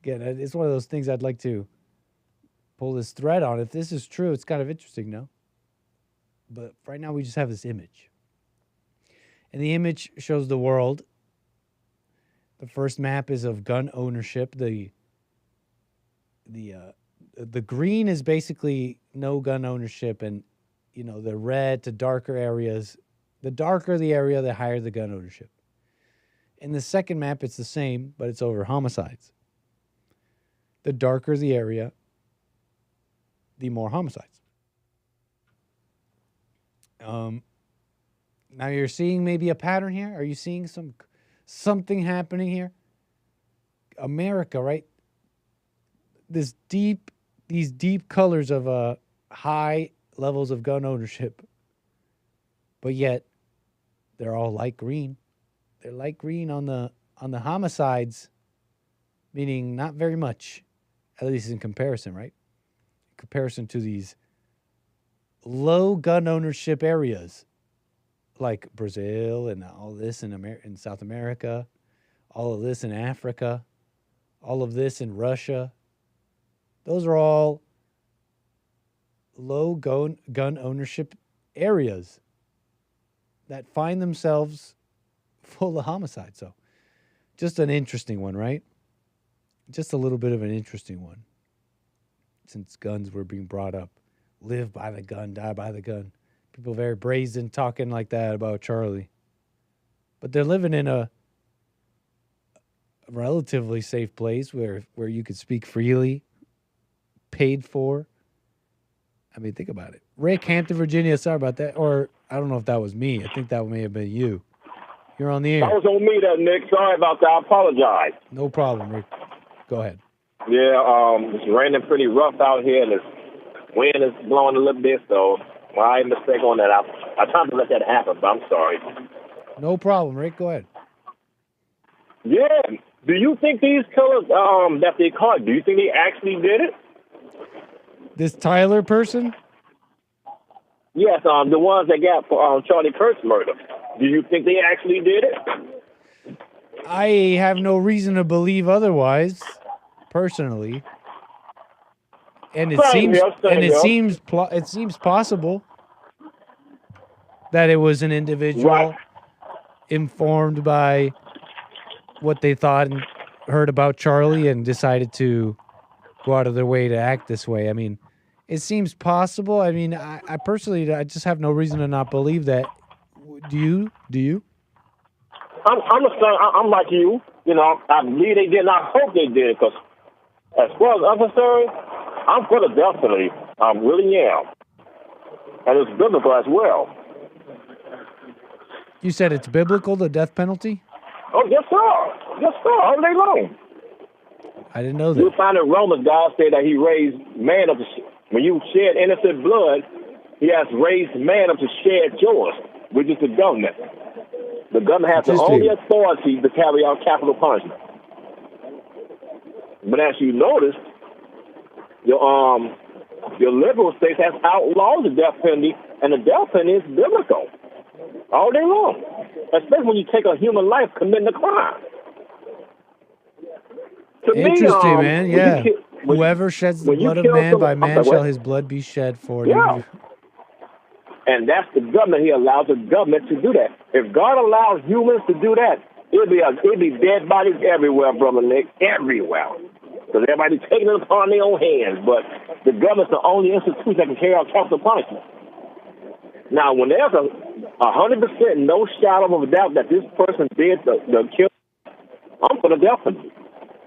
Again, it's one of those things I'd like to pull this thread on. If this is true, it's kind of interesting, no? But right now we just have this image. And the image shows the world. The first map is of gun ownership. The green is basically no gun ownership, and the red to darker areas. The darker the area, the higher the gun ownership. In the second map, it's the same, but it's over homicides. The darker the area, the more homicides. Now you're seeing maybe a pattern here. Are you seeing something happening here? America, right? These deep colors of high levels of gun ownership, but yet they're all light green. They're light green on the homicides, meaning not very much, at least in comparison, right? In comparison to these low gun ownership areas like Brazil and all this in South America, all of this in Africa, all of this in Russia. Those are all low gun ownership areas that find themselves full of homicide. So just an interesting one, right? Just a little bit of an interesting one. Since guns were being brought up. Live by the gun, die by the gun. People very brazen talking like that about Charlie. But they're living in a relatively safe place where you could speak freely, paid for. I mean, think about it. Rick, Hampton, Virginia, sorry about that. Or I don't know if that was me. I think that may have been you. You're on the air. That was on me, that, Nick. Sorry about that. I apologize. No problem, Rick. Go ahead. Yeah, it's raining pretty rough out here, and the wind is blowing a little bit, so my mistake on that. I tried to let that happen, but I'm sorry. No problem, Rick. Go ahead. Yeah. Do you think these killers that they caught, do you think they actually did it? This Tyler person? Yes, the ones that got for Charlie Kirk's murder. Do you think they actually did it? I have no reason to believe otherwise, personally. And it seems possible that it was an individual informed by what they thought and heard about Charlie and decided to go out of their way to act this way. I mean, it seems possible. I mean, I personally, I just have no reason to not believe that. Do you? I'm like you. You know, I believe they did, and I hope they did, because as far as I'm concerned, I'm for the death penalty. I really am. And it's biblical as well. You said it's biblical, the death penalty? Oh, yes, sir. Yes, sir. All day long. I didn't know that. You'll find in Romans, God said that he raised man up to, when you shed innocent blood, he has raised man up to shed yours, which is the government. The government has the only authority to carry out capital punishment. But as you notice, your liberal states has outlawed the death penalty, and the death penalty is biblical all day long, especially when you take a human life committing a crime. Interesting, man. Yeah. Whoever sheds the blood of man, by man shall his blood be shed for. Yeah. And that's the government. He allows the government to do that. If God allows humans to do that, it'll be dead bodies everywhere, Brother Nick, everywhere. Because everybody's taking it upon their own hands. But the government's the only institution that can carry out capital punishment. Now, when there's a 100% no shadow of a doubt that this person did the kill, I'm for the death penalty.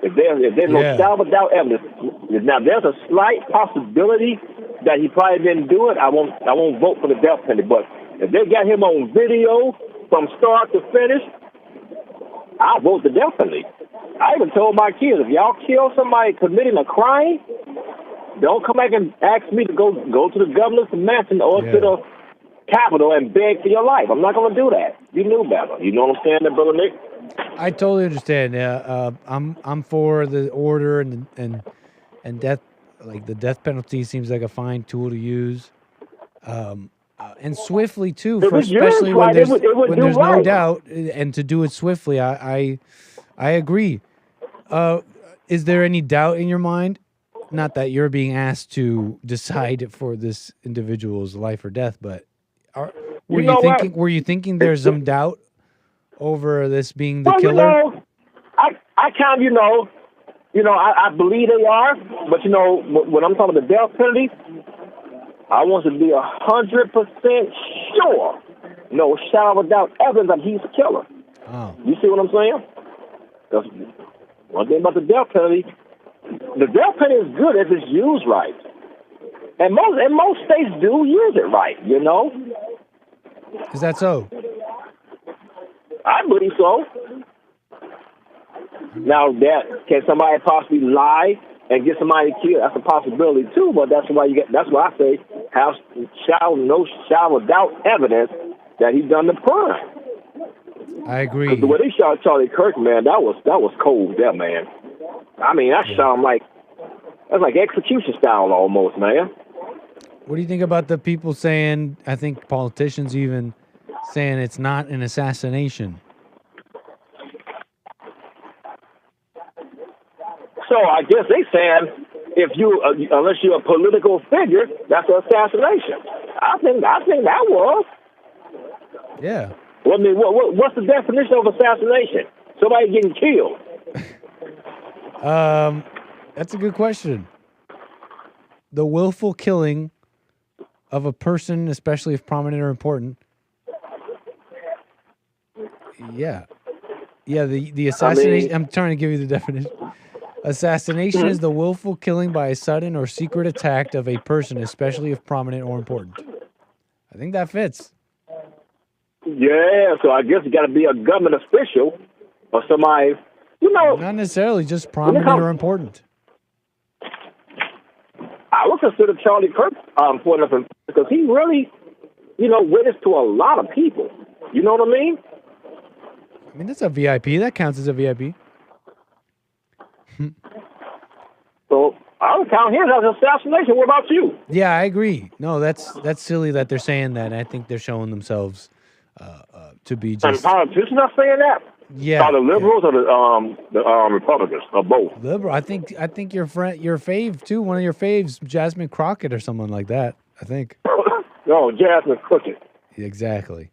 If there's no shadow of a doubt evidence, now there's a slight possibility that he probably didn't do it. I won't vote for the death penalty. But if they got him on video from start to finish, I'll vote the death penalty. I even told my kids, if y'all kill somebody committing a crime, don't come back and ask me to go to the governor's mansion or to the Capitol and beg for your life. I'm not going to do that. You knew better. You know what I'm saying, Brother Nick? I totally understand. Yeah, I'm for the order and death. Like the death penalty seems like a fine tool to use, and swiftly too, especially when there's no doubt, and to do it swiftly. I agree. Is there any doubt in your mind? Not that you're being asked to decide for this individual's life or death, but were you thinking there's some doubt over this being the killer? I kind of, I believe they are, but when I'm talking about the death penalty, I want to be 100% sure, no shadow of doubt, evidence that he's the killer. Oh. You see what I'm saying? Because one thing about the death penalty is good if it's used right, and most states do use it right. Is that so? I believe so. Now, can somebody possibly lie and get somebody killed? That's a possibility too. But that's why I say have no shadow of doubt evidence that he done the crime. I agree. Because the way they shot Charlie Kirk, man, that was cold, there, man. I mean, that sound like that's like execution style almost, man. What do you think about the people saying? I think politicians even saying it's not an assassination. So I guess they saying if you unless you're a political figure, that's an assassination. I think that was. Yeah. Well, I mean, what's the definition of assassination? Somebody getting killed. That's a good question. The willful killing of a person, especially if prominent or important. Yeah. Yeah, the assassination, I'm trying to give you the definition. Assassination is the willful killing by a sudden or secret attack of a person, especially if prominent or important. I think that fits. Yeah, so I guess you got to be a government official or somebody, Not necessarily just prominent or important. I would consider Charlie Kirk important because he really, witness to a lot of people. You know what I mean? I mean, that's a VIP. That counts as a VIP. So I would count him as assassination. What about you? Yeah, I agree. No, that's silly that they're saying that. I think they're showing themselves to be just. And politicians are saying that. Yeah. Are the liberals or the Republicans or both? Liberal. I think your fave too. One of your faves, Jasmine Crockett or someone like that. I think. No, Jasmine Crockett. Exactly.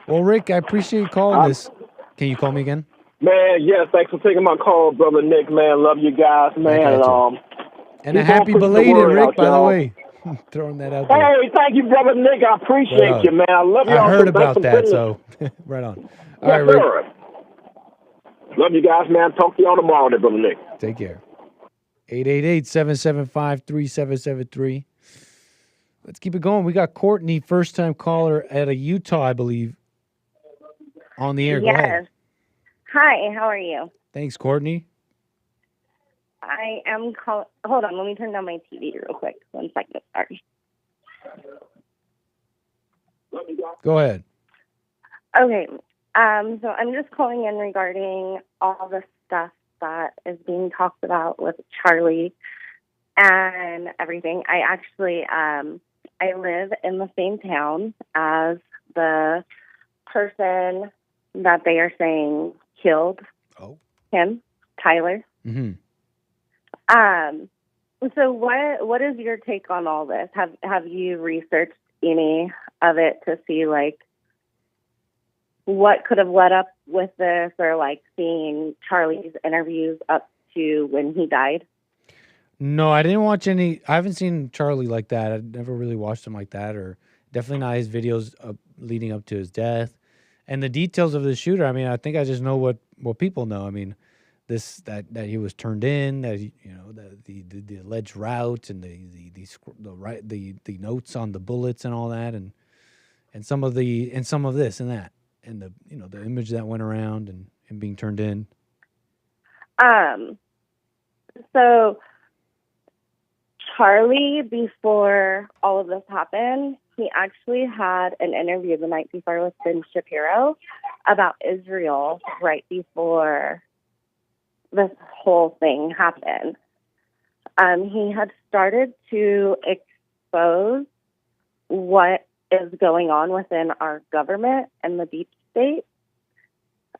Well, Rick, I appreciate you calling this. Can you call me again? Man, yes, thanks for taking my call, brother Nick. Man, love you guys, man. And a happy belated, Rick, by the way. Throwing that out there. Hey, thank you, brother Nick. I appreciate you, man. I love you. I heard about that, so right on. All right, Rick. Sir. Love you guys, man. Talk to y'all tomorrow, there, brother Nick. Take care. 888-775-3773. Let's keep it going. We got Courtney, first-time caller out of Utah, I believe, on the air. Go ahead. Hi, how are you? Thanks, Courtney. I am calling. Hold on, let me turn down my TV real quick. 1 second, sorry. Go ahead. Okay, so I'm just calling in regarding all the stuff that is being talked about with Charlie and everything. I actually, I live in the same town as the person that they are saying killed him, Tyler. Mm-hmm. So what is your take on all this? Have you researched any of it to see like what could have led up with this, or like seeing Charlie's interviews up to when he died? No, I didn't watch any. I haven't seen Charlie like that. I've never really watched him like that, or definitely not his videos leading up to his death. And the details of the shooter, I mean, I think I just know what people know. I mean, that he was turned in, that the alleged route and the notes on the bullets and all that, and some of this and that, and the image that went around and being turned in. So Charlie, before all of this happened, he actually had an interview the night before with Ben Shapiro about Israel right before this whole thing happened. He had started to expose what is going on within our government and the deep state,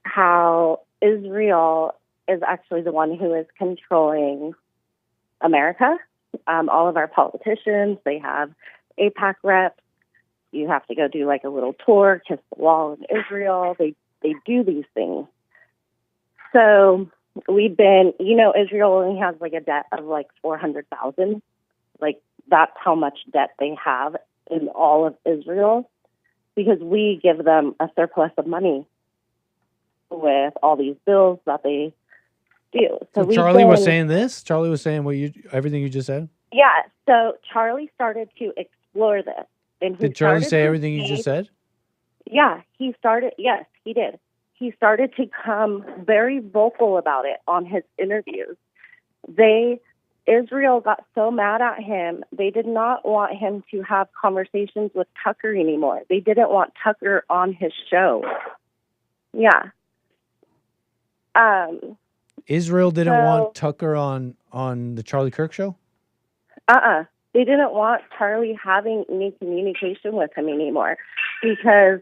how Israel is actually the one who is controlling America. All of our politicians, they have AIPAC reps. You have to go do like a little tour, kiss the wall in Israel. They do these things. So we've been, Israel only has like a debt of like 400,000. Like that's how much debt they have in all of Israel, because we give them a surplus of money with all these bills that they do. So Charlie was saying this? Charlie was saying everything you just said? Yeah. So Charlie started to explore this. And did Charlie say everything you just said? Yeah, he started. Yes, he did. He started to come very vocal about it on his interviews. Israel got so mad at him, they did not want him to have conversations with Tucker anymore. They didn't want Tucker on his show. Yeah. Israel didn't So- want Tucker on the Charlie Kirk show? They didn't want Charlie having any communication with him anymore because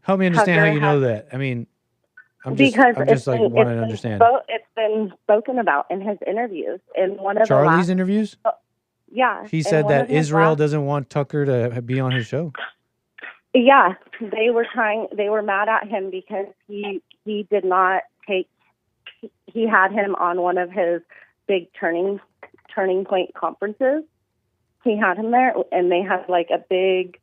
Help me understand Tucker how you know that. I mean, I'm just like wanting to understand. It's been spoken about in his interviews. In one of Charlie's the last, interviews? Yeah. He in said one that of his Israel last- doesn't want Tucker to be on his show. Yeah, they were mad at him because he did not take. He had him on one of his big turning point conferences. He had him there, and they had like a big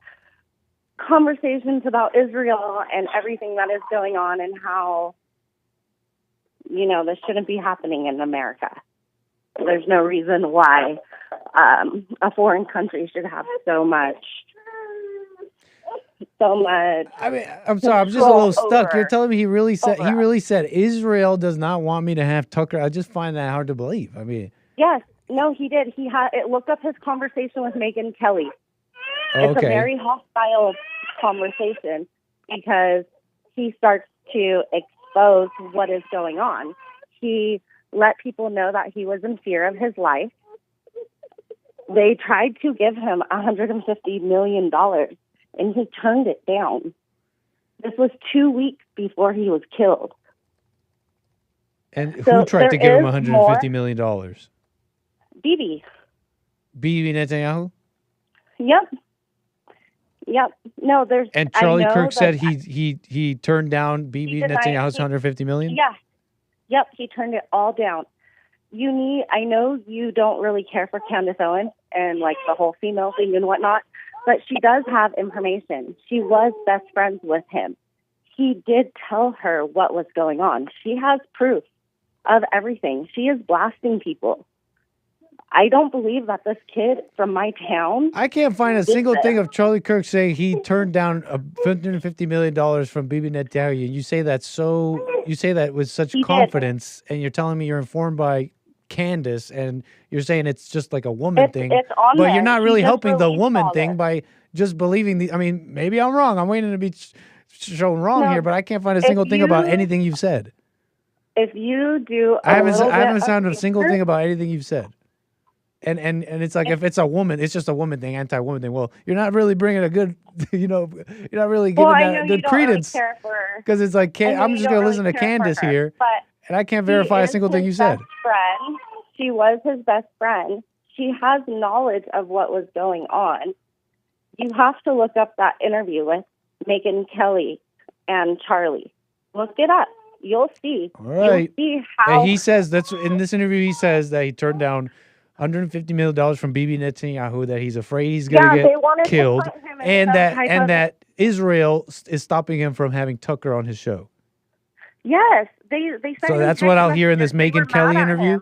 conversations about Israel and everything that is going on, and how this shouldn't be happening in America. There's no reason why a foreign country should have so much. I mean, I'm sorry, I'm just a little stuck. You're telling me he really said Israel does not want me to have Tucker. I just find that hard to believe. I mean, Yes, no, he did. He had it. Look up his conversation with Megyn Kelly. It's a okay. very hostile conversation because he starts to expose what is going on. He let people know that he was in fear of his life. They tried to give him $150 million, and he turned it down. This was 2 weeks before he was killed. And who So tried to there give him is $150 million? Bibi. Bibi Netanyahu? Yep. No, there's. And I Charlie know Kirk that- said he turned down Bibi denied- Netanyahu's $150 million? Yeah. Yep, he turned it all down. I know you don't really care for Candace Owens and like the whole female thing and whatnot, but she does have information. She was best friends with him. He did tell her what was going on. She has proof of everything. She is blasting people. I don't believe that this kid from my town. I can't find a did single this. thing of Charlie Kirk saying he turned down $150 million from Bibi Netanyahu. You say that with such confidence, and you're telling me you're informed by Candace, and you're saying it's just like a woman thing. It's on but there. you're not She really just helping the released woman all thing this. by just believing the. I mean, maybe I'm wrong. I'm waiting to be shown wrong No, here, but I can't find a if single thing about you- anything you've said. If you do, I haven't little bit found of a single research- thing about anything you've said. And it's like if it's a woman, it's just a woman thing, anti-woman thing. Well, you're not really bringing a good, you're not really giving I know that you good don't really credence. care for- Because it's like, I know I'm you just don't going to really listen to care for Candace her, here, but and I can't she verify a is single thing you his said. best friend. She was his best friend. She has knowledge of what was going on. You have to look up that interview with Megyn Kelly and Charlie. Look it up. You'll see. All right. You'll see how. And he says in this interview, he says that he turned down $150 million from Bibi Netanyahu, that he's afraid he's going to they wanted get to killed, put him in and some that type and of- that Israel is stopping him from having Tucker on his show. Yes, they sent So him that's text what I'll hear in this messages. They were Megyn Kelly mad at interview. him.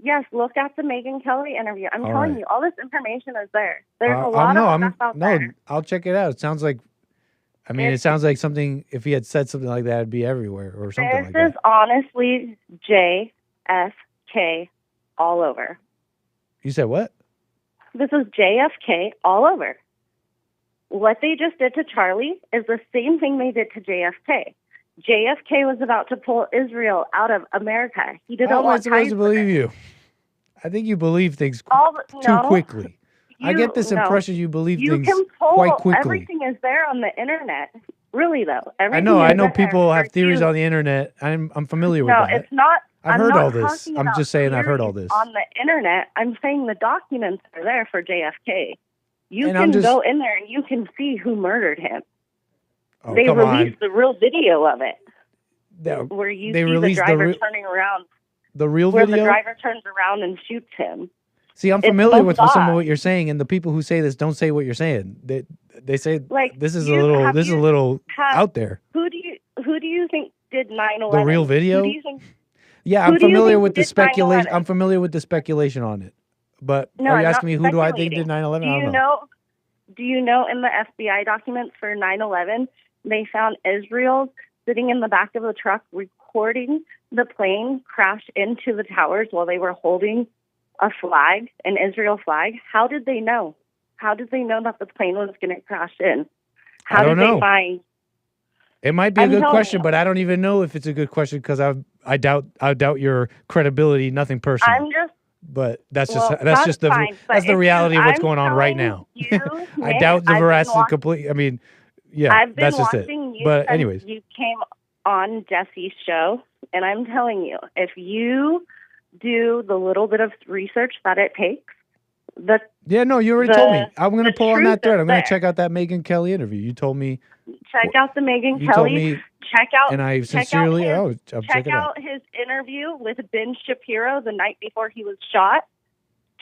Yes, look at the Megyn Kelly interview. I'm All telling right. you, all this information is there. There's a lot of stuff out there. I'll check it out. It sounds like, it sounds like something. If he had said something like that, it'd be everywhere or something like This that. is honestly JFK all over. You said what? This is JFK all over. What they just did to Charlie is the same thing they did to JFK. JFK was about to pull Israel out of America. He didn't How am I want supposed ties to with believe you? I think you believe things too no. quickly. I get this no. impression you believe You things can pull, quite quickly. Everything is there on the internet. Really, though. I Everything know is there people have for theories you. on the internet. I'm familiar with No, that. it's not. I've I'm heard not all this. talking I'm about just saying I've heard all theories this. on the internet. I'm saying the documents are there for JFK. You And I'm can just- go in there and you can see who murdered him. Oh, They come on. released the real video of it, That- where you they see the released the driver re- turning around, The real where video? the driver turns around and shoots him. See, I'm It's familiar with some bizarre. of what you're saying, and the people who say this don't say what you're saying. They say Like, this is you- a little have this is a you little have- out there. Who do you think did 9/11? The real video? Who do you think? Yeah, Who I'm do you familiar think with the did speculation. 9/11? I'm familiar with the speculation on it. But No, are you I'm asking me not who do I think speculating. did 9/11? Do I you don't know. know? Do you know in the FBI documents for 9/11, they found Israel sitting in the back of the truck recording the plane crash into the towers while they were holding a flag, an Israel flag? How did they know? How did they know that the plane was going to crash in? How I don't did know. they find? It might be a I'm good telling question, you. but I don't even know if it's a good question because I doubt your credibility. Nothing personal. I'm just. But that's Well, just that's fine, but that's the if reality of what's I'm going on right telling now. You, I Nick, doubt the I've been veracity watching- completely. I mean, yeah, I've been that's just watching it. you But since anyways, you came on Jesse's show, and I'm telling you, if you do the little bit of research that it takes, yeah, no, you already the- told me. I'm going to the pull on that truth thread. is I'm going to there. check out that Megyn Kelly interview. You told me, check out the Megyn you told Kelly. me, check out, and I check sincerely, out his, I'll check check it out. out his interview with Ben Shapiro the night before he was shot.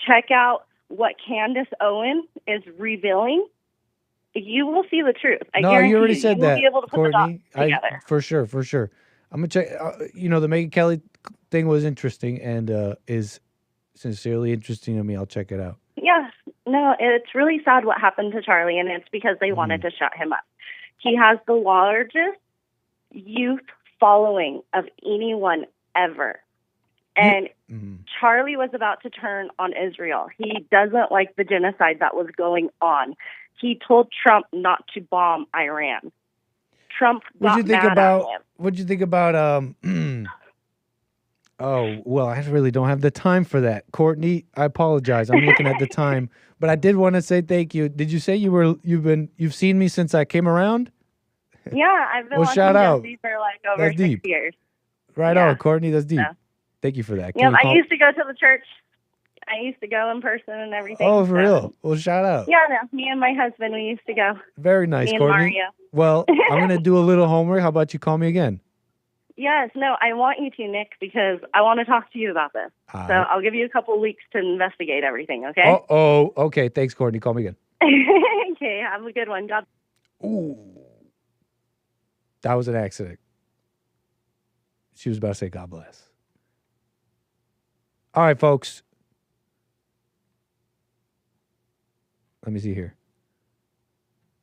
Check out what Candace Owen is revealing. You will see the truth. I No, guarantee you already said you will that, be able to put Courtney. the dots together. For sure. I'm gonna check. The Megyn Kelly thing was interesting and is sincerely interesting to me. I'll check it out. Yeah, no, it's really sad what happened to Charlie, and it's because they wanted to shut him up. He has the largest youth following of anyone ever. And Charlie was about to turn on Israel. He doesn't like the genocide that was going on. He told Trump not to bomb Iran. Trump got What'd you think mad about? at him. What'd you think about? Oh well, I really don't have the time for that, Courtney. I apologize. I'm looking at the time, but I did want to say thank you. Did you say you've seen me since I came around? Yeah, I've been Well, watching shout out. Jesse for like over That's 6 deep. years. Right Yeah. on, Courtney. That's deep. Yeah. Thank you for that. Yeah, Can you I call- used to go to the church. I used to go in person and everything. Oh, for so- real? Well, shout out. Yeah, no, me and my husband, we used to go. Very nice, Me and Courtney. Mario. Well, I'm gonna do a little homework. How about you call me again? Yes, no, I want you to, Nick, because I want to talk to you about this. All So right. I'll give you a couple weeks to investigate everything, okay? Oh, okay. Thanks, Courtney. Call me again. Okay, have a good one. God. That was an accident. She was about to say God bless. All right, folks. Let me see here.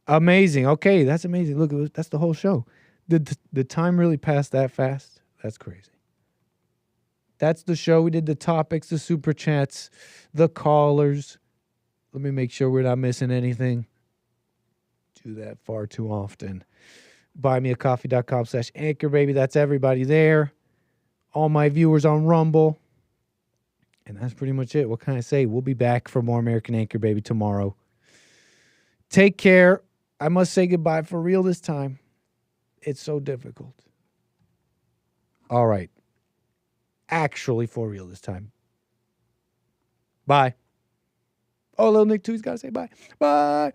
Amazing. Okay, that's amazing. Look, that's the whole show. The time really passed that fast. That's crazy. That's the show. We did the topics, the super chats, the callers. Let me make sure we're not missing anything. Do that far too often. Buymeacoffee.com/anchor, baby. That's everybody there. All my viewers on Rumble. And that's pretty much it. What can I say? We'll be back for more American Anchor, baby, tomorrow. Take care. I must say goodbye for real this time. It's so difficult. All right. Actually, for real this time. Bye. Oh, little Nick too. He's got to say bye. Bye.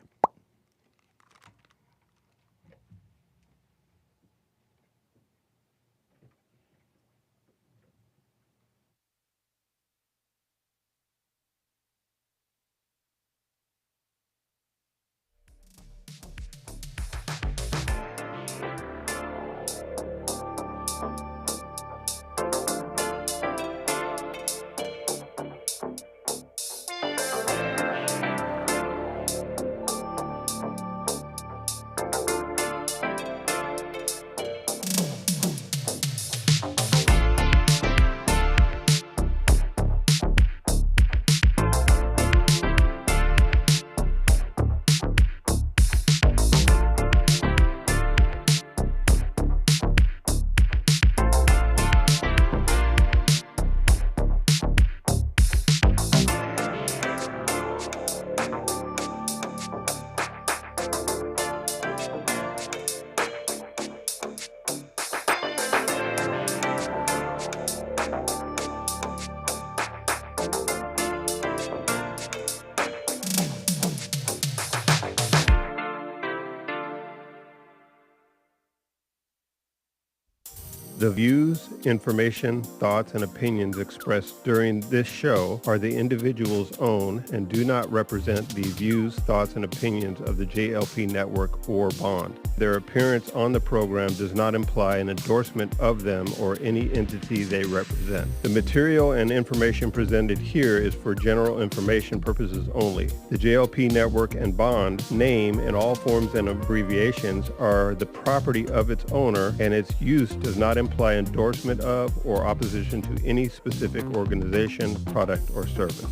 The views, information, thoughts, and opinions expressed during this show are the individual's own and do not represent the views, thoughts, and opinions of the JLP Network or Bond. Their appearance on the program does not imply an endorsement of them or any entity they represent. The material and information presented here is for general information purposes only. The JLP Network and Bond name and all forms and abbreviations are the property of its owner, and its use does not imply endorsement of or opposition to any specific organization, product, or service.